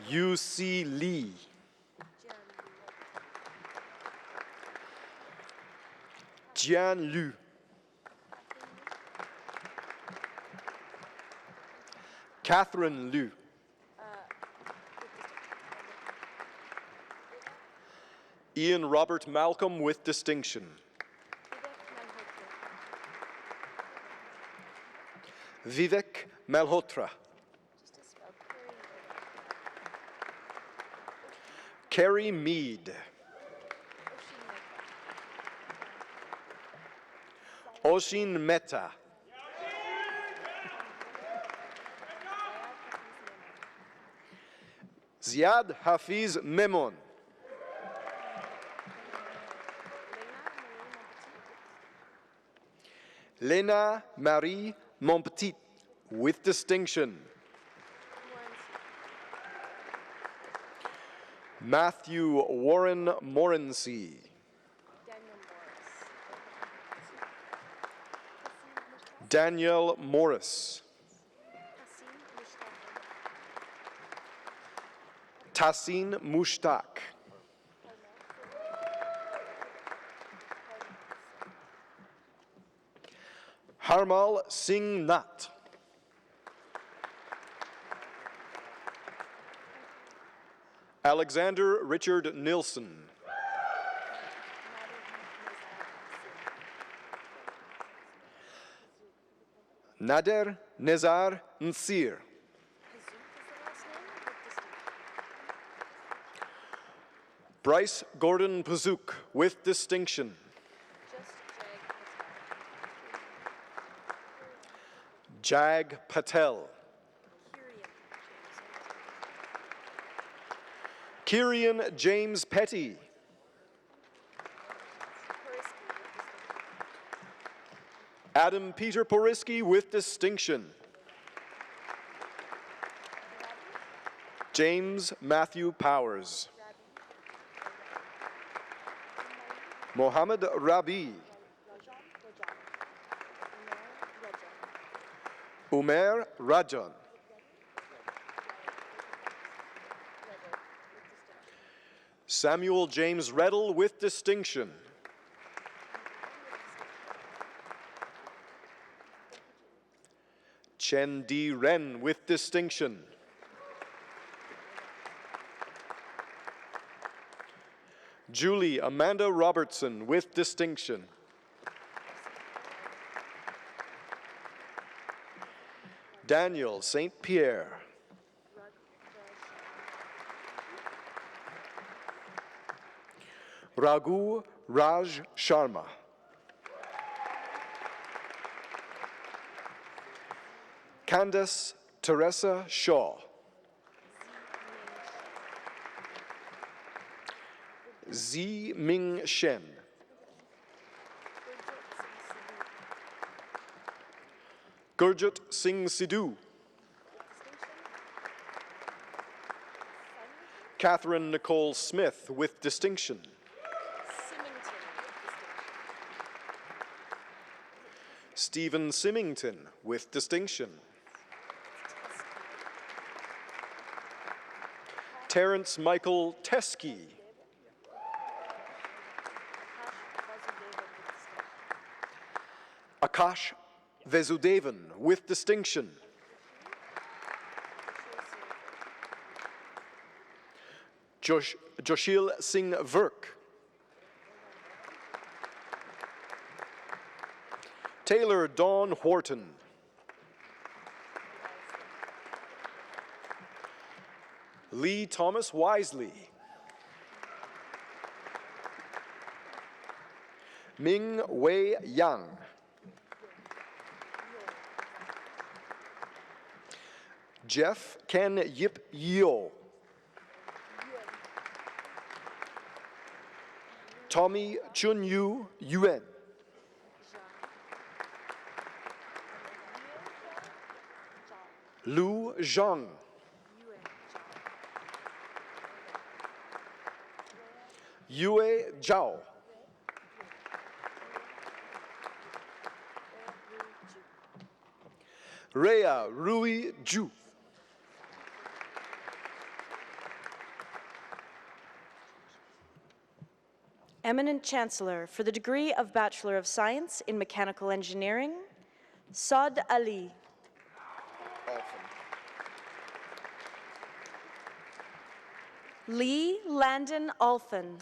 U.C. Lee. Jian Liu. Catherine Liu. Ian Robert Malcolm with distinction. Vivek Malhotra. Carrie Mead. Oshin Mehta. Ziad Hafiz Memon. Lena Marie Monpetit, with distinction. Matthew Warren Morency. Danielle Morris. Tassin Mushtaq. Harmal Singh Nat. Alexander Richard Nilsson. Nader Nezar Nsir. Bryce Gordon Pazuk, with distinction. Jag Patel. Kirian James Petty. Adam Peter Poriski, with distinction. James Matthew Powers. Mohammed Rabi. Umer Rajan. Samuel James Reddle, with distinction. Chen Di Ren, with distinction. Julie Amanda Robertson, with distinction. Daniel St. Pierre. Raghu Raj Sharma. Candace Teresa Shaw. Zi Ming Shen. Gurjit Singh Sidhu. Catherine Nicole Smith, with distinction. Stephen Symington, with distinction. Terrence Michael Teskey. Akash Vesudevan, with distinction. Joshil Singh Virk. Taylor Dawn Wharton. Lee Thomas Wisely. Ming Wei Yang. Jeff Ken Yip Yeo. Tommy Chun Yu Yuen. Lu Zhang. Yue Zhao. Rhea Rui Ju. Eminent Chancellor for the degree of Bachelor of Science in Mechanical Engineering, Saad Ali. Lee Landon Alphen.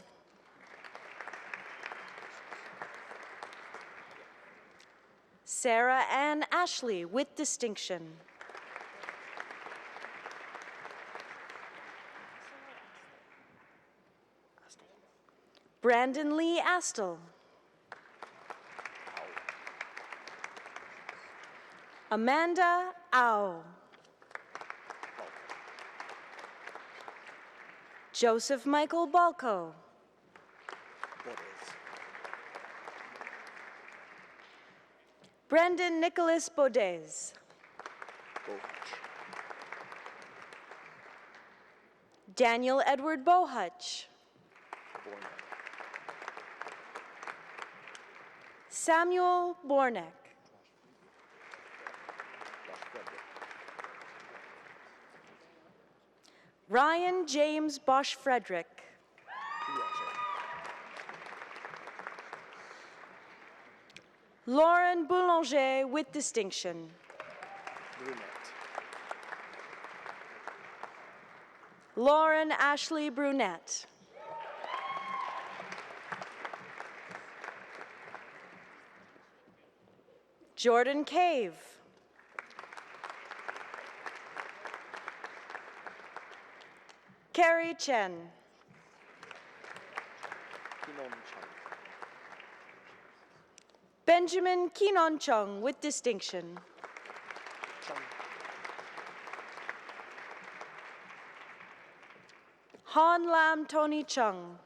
Sarah Ann Ashley with distinction. Brandon Lee Astle. Amanda Au. Joseph Michael Balco. Brendan Nicholas Bodez. Daniel Edward Bohutch. Samuel Bornek. Ryan James Bosch Frederick. Lauren Boulanger with distinction. Lauren Ashley Brunette. Jordan Cave. Carrie Chen. Benjamin Kinon Chung with distinction. Han Lam Tony Chung.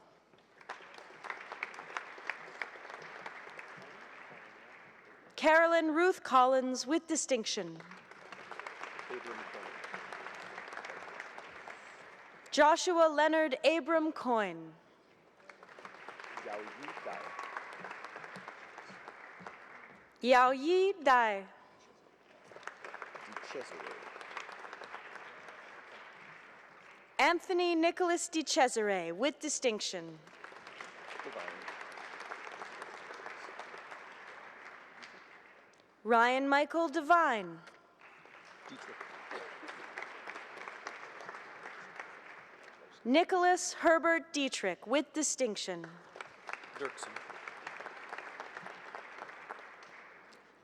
Carolyn Ruth Collins with distinction. Joshua Leonard Abram Coyne. Yao Yi Dai. Anthony Nicholas Di Cesare with distinction. Ryan Michael Devine. Nicholas Herbert Dietrich with distinction.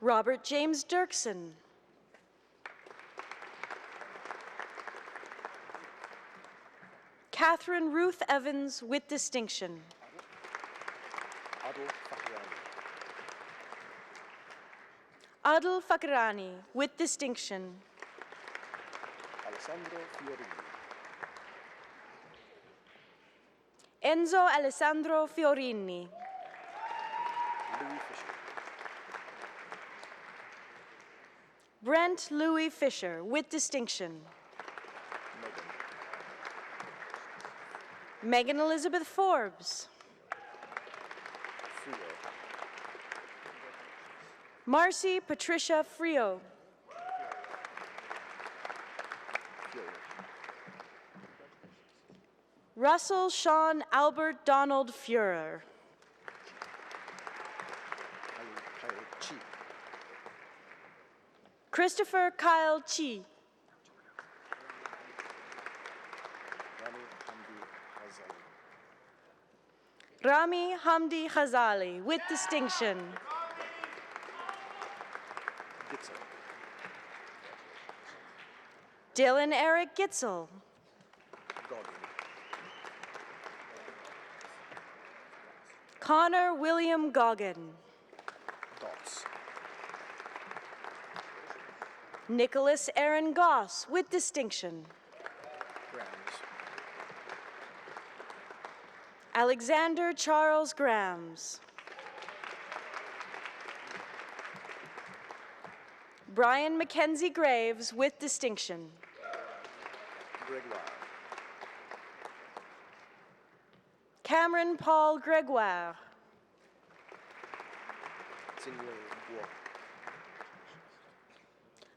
Robert James Dirksen. Catherine Ruth Evans with distinction. Adil Fakrani with distinction. Enzo Alessandro Fiorini. Brent Louis Fisher with distinction. Megan Elizabeth Forbes. Marcy Patricia Frio. Russell Sean Albert Donald Fuhrer. Christopher Kyle Chi. Rami Hamdi Khazali with distinction. Dylan Eric Gitzel. Connor William Goggin. Nicholas Aaron Goss with distinction. Alexander Charles Grams. Brian Mackenzie Graves with distinction. Cameron Paul Gregoire.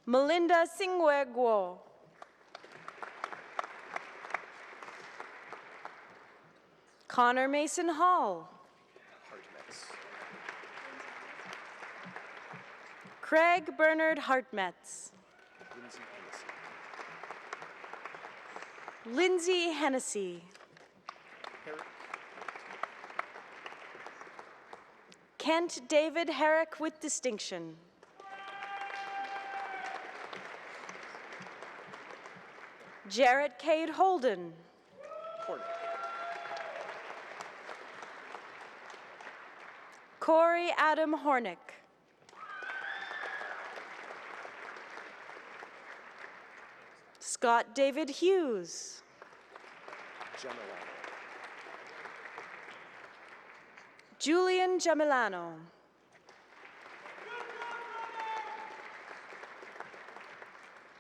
Melinda Singwe Guo. Connor Mason Hall. Craig Bernard Hartmetz. Lindsay Hennessy. Kent David Herrick with distinction. Jarrett Cade Holden. Corey Adam Hornick. Scott David Hughes. Julian Gemilano.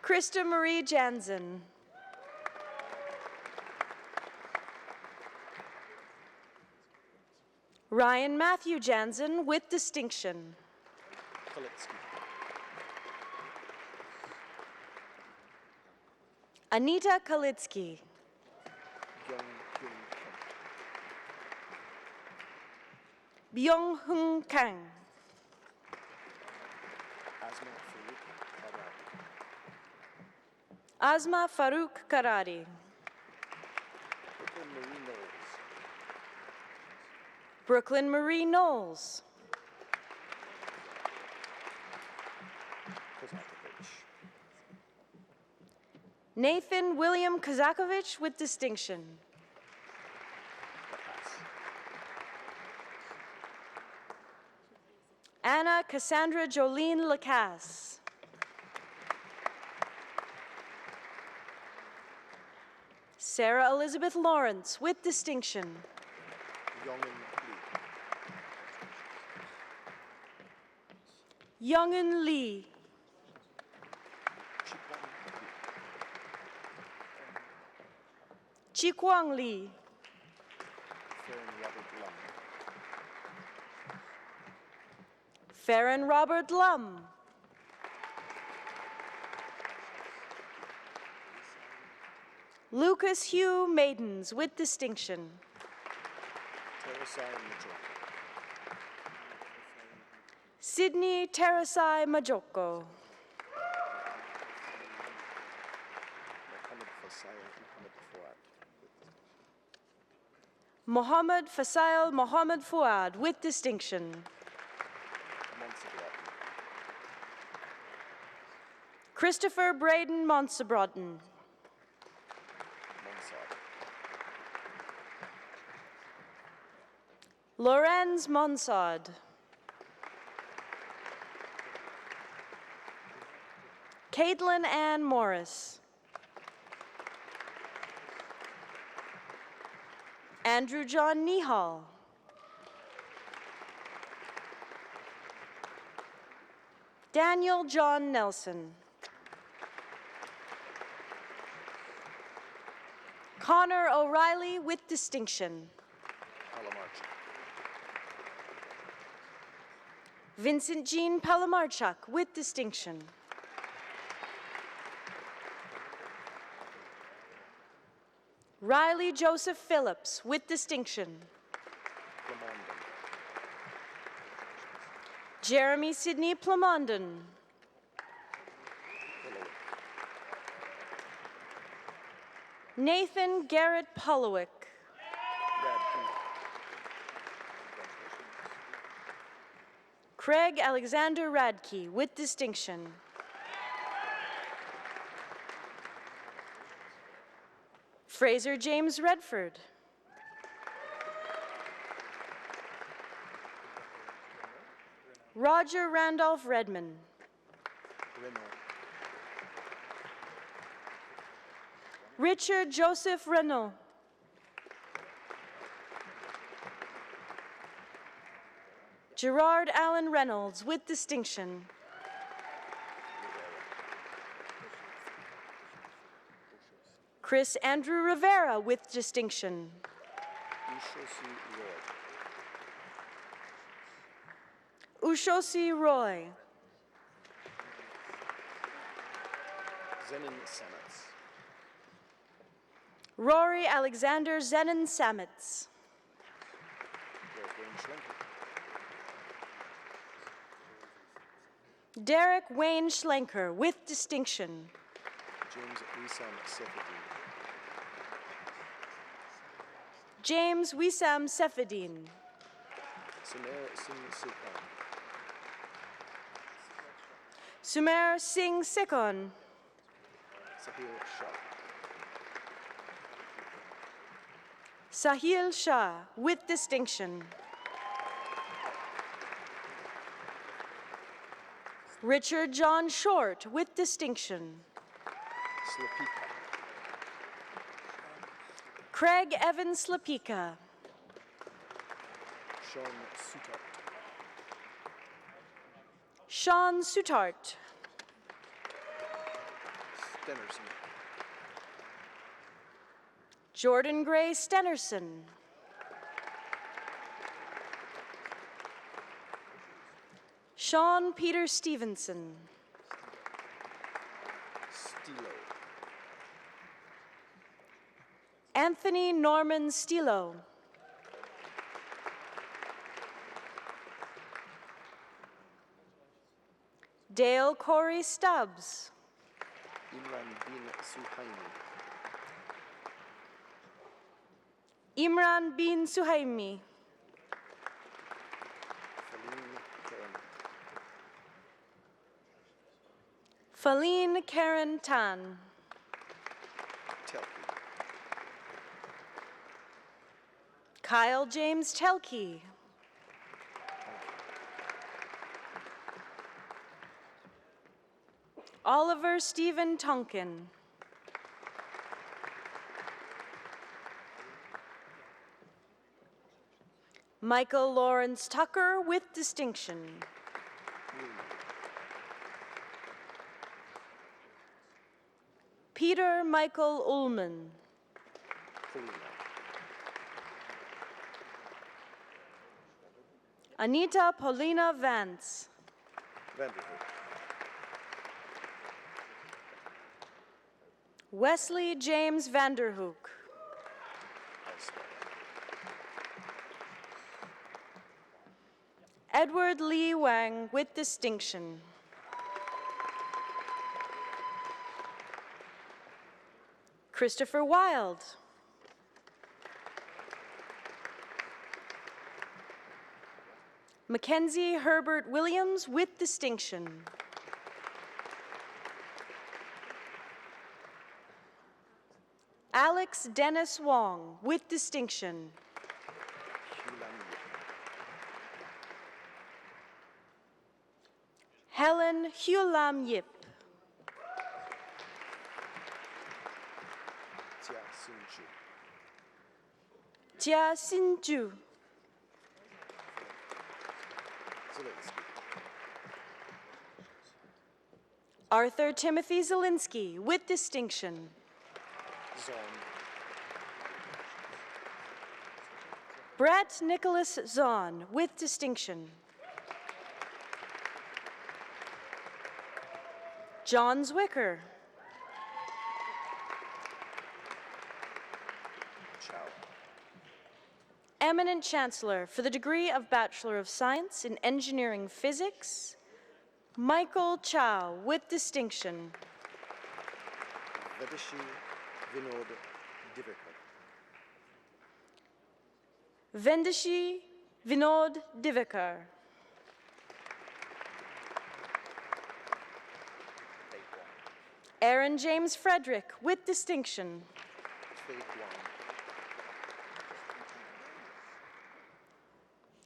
Krista Marie Jansen. Ryan Matthew Jansen with distinction. Anita Kalitsky. Byung-Hun Kang. Asma Farouk Karari. Brooklyn Marie Knowles. Nathan William Kazakovich with distinction. Anna Cassandra Jolene Lacasse. Sarah Elizabeth Lawrence with distinction. Youngin Lee. Chikwang Lee. Farron Robert Lum. Lucas Hugh Maidens with distinction. Sydney Terasai Majoko. Mohammed Fasail Mohammed Fuad with distinction. Christopher Braden Monsabrotten. Lorenz Monsad. Caitlin Ann Morris. Andrew John Nihal. Daniel John Nelson. Connor O'Reilly with distinction. Vincent Jean Palamarchuk with distinction. Riley Joseph Phillips with distinction. Jeremy Sidney Plamondon. Nathan Garrett Polowick. Craig Alexander Radke with distinction. Fraser James Redford. Roger Randolph Redman. Richard Joseph Renault. Gerard Allen Reynolds with distinction. Chris Andrew Rivera with distinction. Ushosi Roy. Rory Alexander Zenon Samitz. Derek Wayne Schlenker with distinction. James Wissam Sefedin. Sumer Singh Sekon. Sahil Shah, with distinction. Richard John Short, with distinction. Slapika. Craig Evan Slapika. Sean Sutart. Sean Sutart. Stenerson. Jordan Gray Stenerson. Sean Peter Stevenson. Stilo. Anthony Norman Stilo. Dale Corey Stubbs. Imran bin Suhaimi. Imran bin Suhaimi. Faline Karen. Faline Karen Tan. Telke. Kyle James Telke. Oliver Stephen Tonkin. Michael Lawrence Tucker, with distinction. Peter Michael Ullman. Polina. Anita Paulina Vance. Vanderhoek. Wesley James Vanderhoek. Edward Lee Wang, with distinction. Christopher Wild. Mackenzie Herbert Williams, with distinction. Alex Dennis Wong, with distinction. Helen Hulam Yip. Tia Sinju. Jia Sinju. Zelensky. Arthur Timothy Zielinski, with distinction. Zon. Brett Nicholas Zahn, with distinction. John Zwicker. Chow. Eminent Chancellor for the degree of Bachelor of Science in Engineering Physics, Michael Chow, with distinction. Vedeshi Vinod Divekar. Vendishi Vinod Divekar. Aaron James Frederick, with distinction. Fei Guan.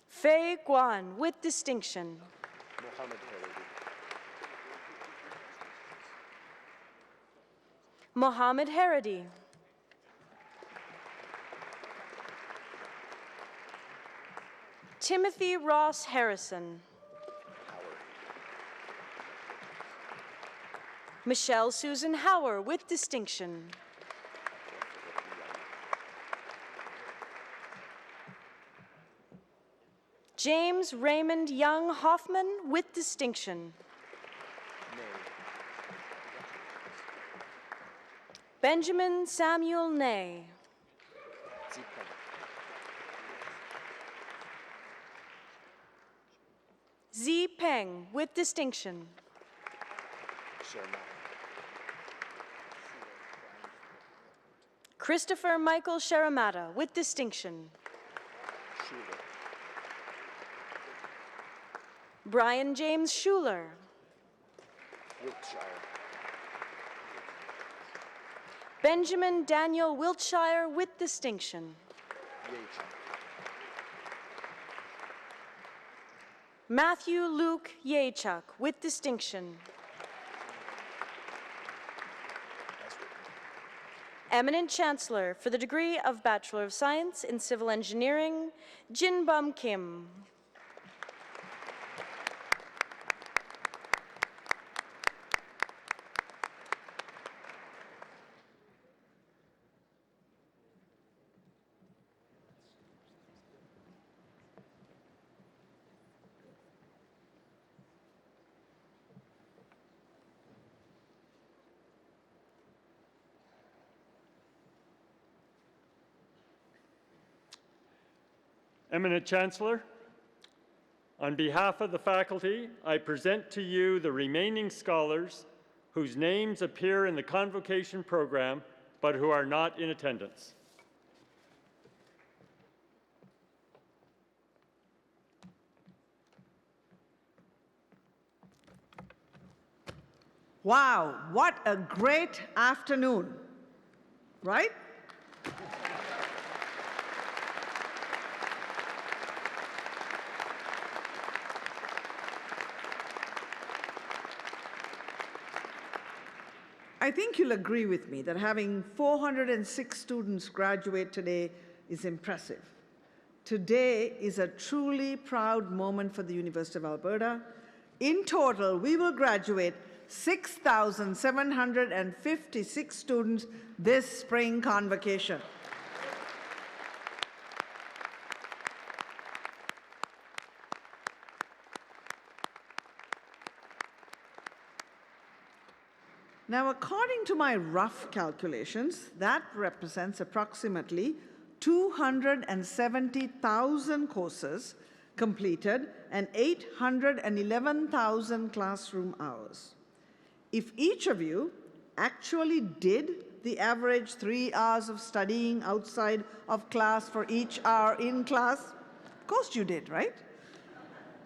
Fei Guan, with distinction. Mohammed Heredi. Mohammed Heredi. Timothy Ross Harrison. Howard. Michelle Susan Hauer, with distinction. James Raymond Young Hoffman, with distinction. Nay. Benjamin Samuel Ney. Zipeng. Zi Peng, with distinction. Sherman. Christopher Michael Sharamata, with distinction. Schuler. Brian James Schuler. Wiltshire. Benjamin Daniel Wiltshire, with distinction. Matthew Luke Yachuk, with distinction. Eminent Chancellor for the degree of Bachelor of Science in Civil Engineering, Jinbum Kim. Eminent Chancellor, on behalf of the faculty, I present to you the remaining scholars whose names appear in the Convocation program but who are not in attendance. Wow, what a great afternoon, right? I think you'll agree with me that having 406 students graduate today is impressive. Today is a truly proud moment for the University of Alberta. In total, we will graduate 6,756 students this spring convocation. Now, according to my rough calculations, that represents approximately 270,000 courses completed and 811,000 classroom hours. If each of you actually did the average 3 hours of studying outside of class for each hour in class, of course you did, right?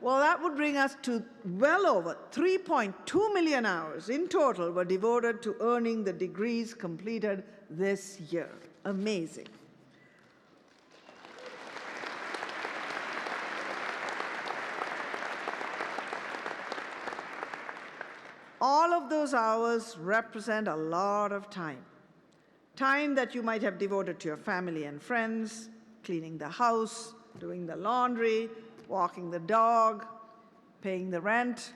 Well, that would bring us to well over 3.2 million hours in total were devoted to earning the degrees completed this year. Amazing. All of those hours represent a lot of time. Time that you might have devoted to your family and friends, cleaning the house, doing the laundry, walking the dog, paying the rent.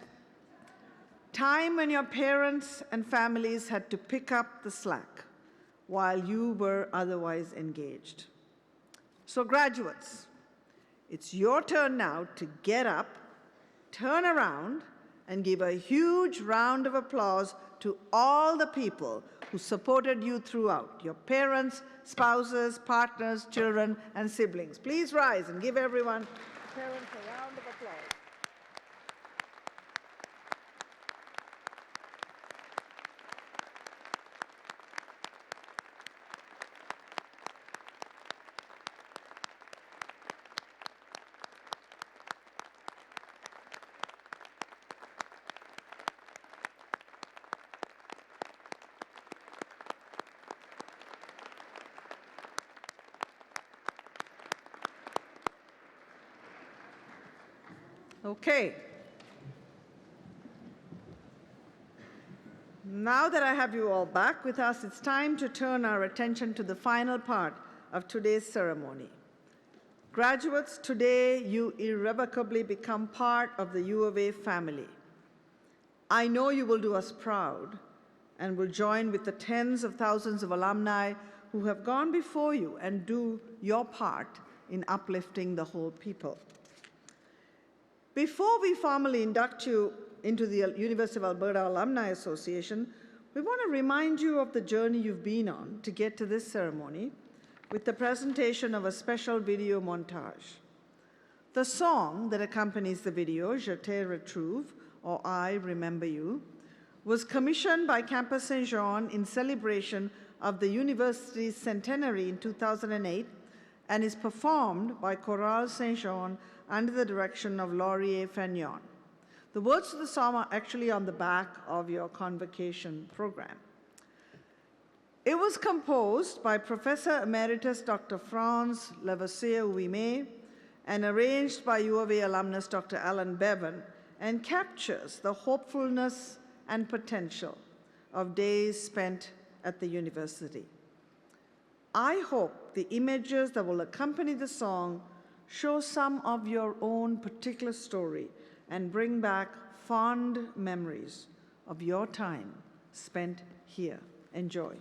Time when your parents and families had to pick up the slack while you were otherwise engaged. So graduates, it's your turn now to get up, turn around, and give a huge round of applause to all the people who supported you throughout, your parents, spouses, partners, children, and siblings. Please rise and give everyone, parents, a round of applause. Okay. Now that I have you all back with us, it's time to turn our attention to the final part of today's ceremony. Graduates, today you irrevocably become part of the U of A family. I know you will do us proud and will join with the tens of thousands of alumni who have gone before you and do your part in uplifting the whole people. Before we formally induct you into the University of Alberta Alumni Association, we want to remind you of the journey you've been on to get to this ceremony with the presentation of a special video montage. The song that accompanies the video, Je te retrouve, or I Remember You, was commissioned by Campus Saint Jean in celebration of the university's centenary in 2008 and is performed by Chorale Saint Jean under the direction of Laurier Fagnon. The words of the song are actually on the back of your convocation program. It was composed by Professor Emeritus Dr. Franz Lavoisier-Ouimet and arranged by U of A alumnus Dr. Alan Bevan, and captures the hopefulness and potential of days spent at the university. I hope the images that will accompany the song show some of your own particular story and bring back fond memories of your time spent here. Enjoy.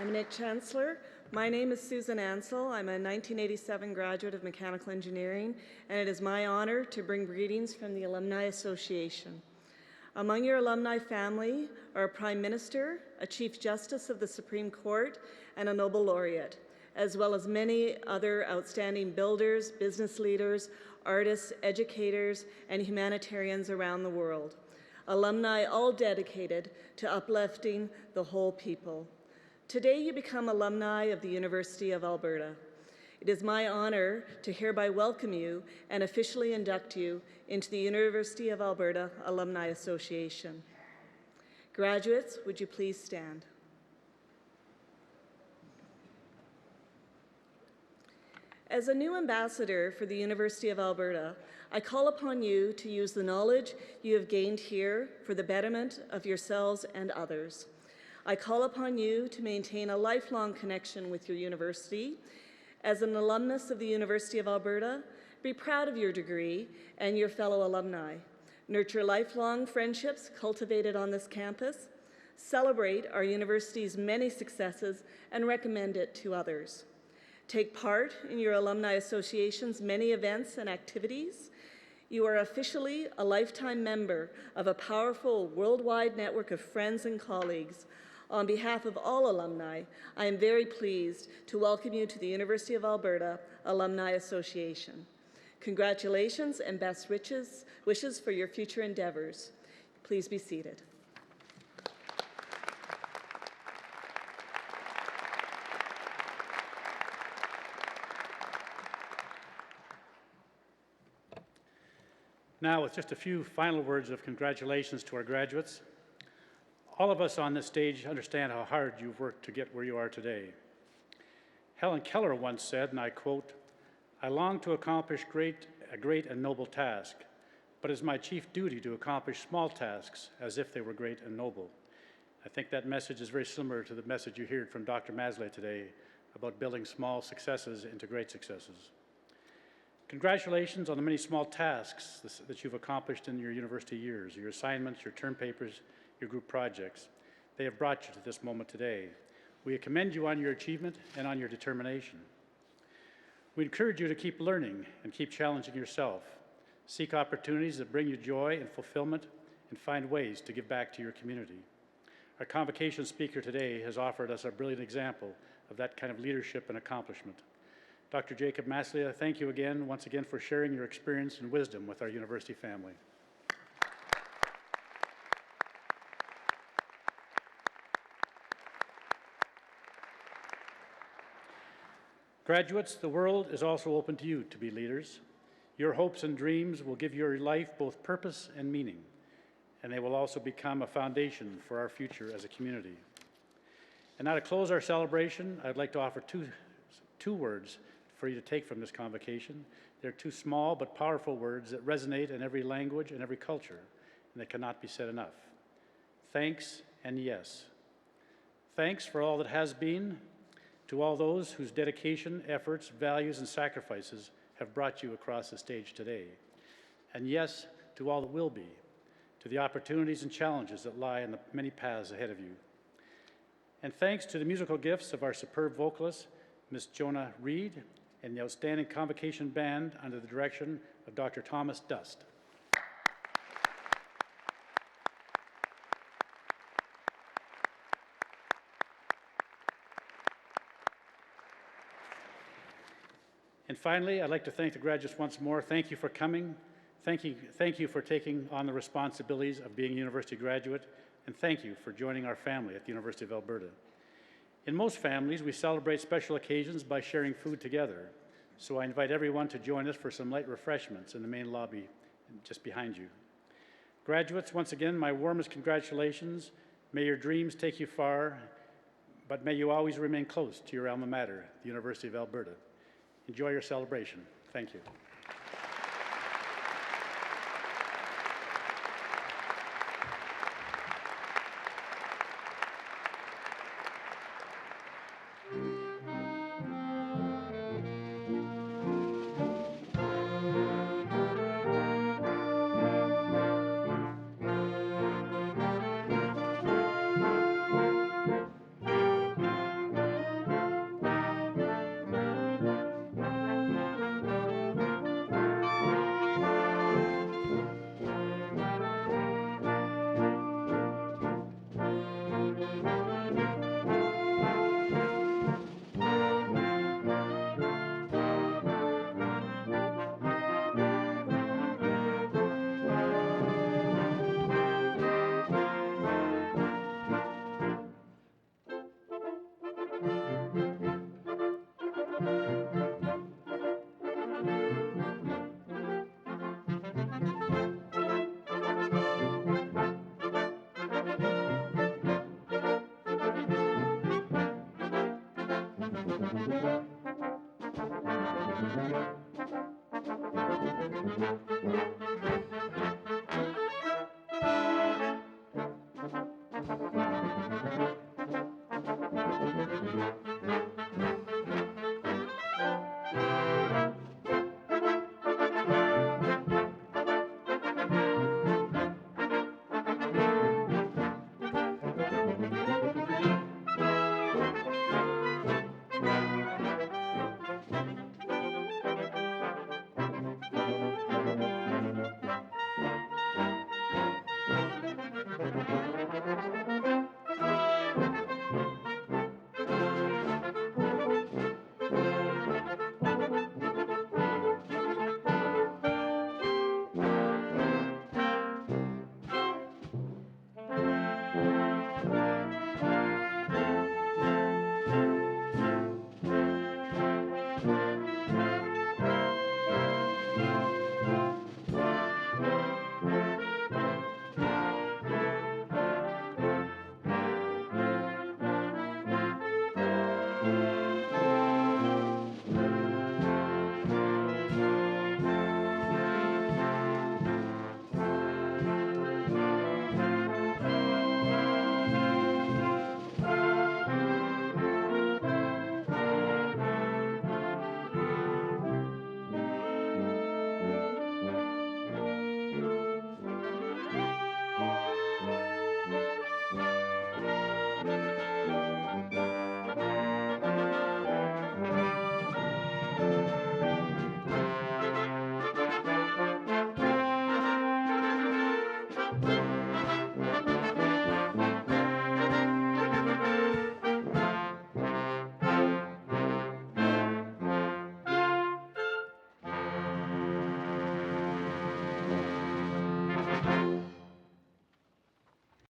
Eminent Chancellor, my name is Susan Ansell. I'm a 1987 graduate of mechanical engineering, and it is my honor to bring greetings from the Alumni Association. Among your alumni family are a Prime Minister, a Chief Justice of the Supreme Court, and a Nobel Laureate, as well as many other outstanding builders, business leaders, artists, educators, and humanitarians around the world. Alumni all dedicated to uplifting the whole people. Today you become alumni of the University of Alberta. It is my honor to hereby welcome you and officially induct you into the University of Alberta Alumni Association. Graduates, would you please stand? As a new ambassador for the University of Alberta, I call upon you to use the knowledge you have gained here for the betterment of yourselves and others. I call upon you to maintain a lifelong connection with your university. As an alumnus of the University of Alberta, be proud of your degree and your fellow alumni. Nurture lifelong friendships cultivated on this campus. Celebrate our university's many successes and recommend it to others. Take part in your alumni association's many events and activities. You are officially a lifetime member of a powerful worldwide network of friends and colleagues. On behalf of all alumni, I am very pleased to welcome you to the University of Alberta Alumni Association. Congratulations and best wishes for your future endeavors. Please be seated. Now, with just a few final words of congratulations to our graduates, all of us on this stage understand how hard you've worked to get where you are today. Helen Keller once said, and I quote, "I long to accomplish a great and noble task, but it is my chief duty to accomplish small tasks as if they were great and noble." I think that message is very similar to the message you heard from Dr. Masley today about building small successes into great successes. Congratulations on the many small tasks that you've accomplished in your university years, your assignments, your term papers, your group projects. They have brought you to this moment today. We commend you on your achievement and on your determination. We encourage you to keep learning and keep challenging yourself. Seek opportunities that bring you joy and fulfillment, and find ways to give back to your community. Our convocation speaker today has offered us a brilliant example of that kind of leadership and accomplishment. Dr. Jacob Masley, thank you again, once again, for sharing your experience and wisdom with our university family. Graduates, the world is also open to you to be leaders. Your hopes and dreams will give your life both purpose and meaning, and they will also become a foundation for our future as a community. And now to close our celebration, I'd like to offer two words for you to take from this convocation. They're two small but powerful words that resonate in every language and every culture, and that cannot be said enough. Thanks and yes. Thanks for all that has been, to all those whose dedication, efforts, values, and sacrifices have brought you across the stage today. And yes, to all that will be, to the opportunities and challenges that lie in the many paths ahead of you. And thanks to the musical gifts of our superb vocalist, Ms. Jonah Reed, and the outstanding Convocation Band under the direction of Dr. Thomas Dust. And finally, I'd like to thank the graduates once more. Thank you for coming. Thank you for taking on the responsibilities of being a university graduate, and thank you for joining our family at the University of Alberta. In most families, we celebrate special occasions by sharing food together, so I invite everyone to join us for some light refreshments in the main lobby just behind you. Graduates, once again, my warmest congratulations. May your dreams take you far, but may you always remain close to your alma mater, the University of Alberta. Enjoy your celebration. Thank you.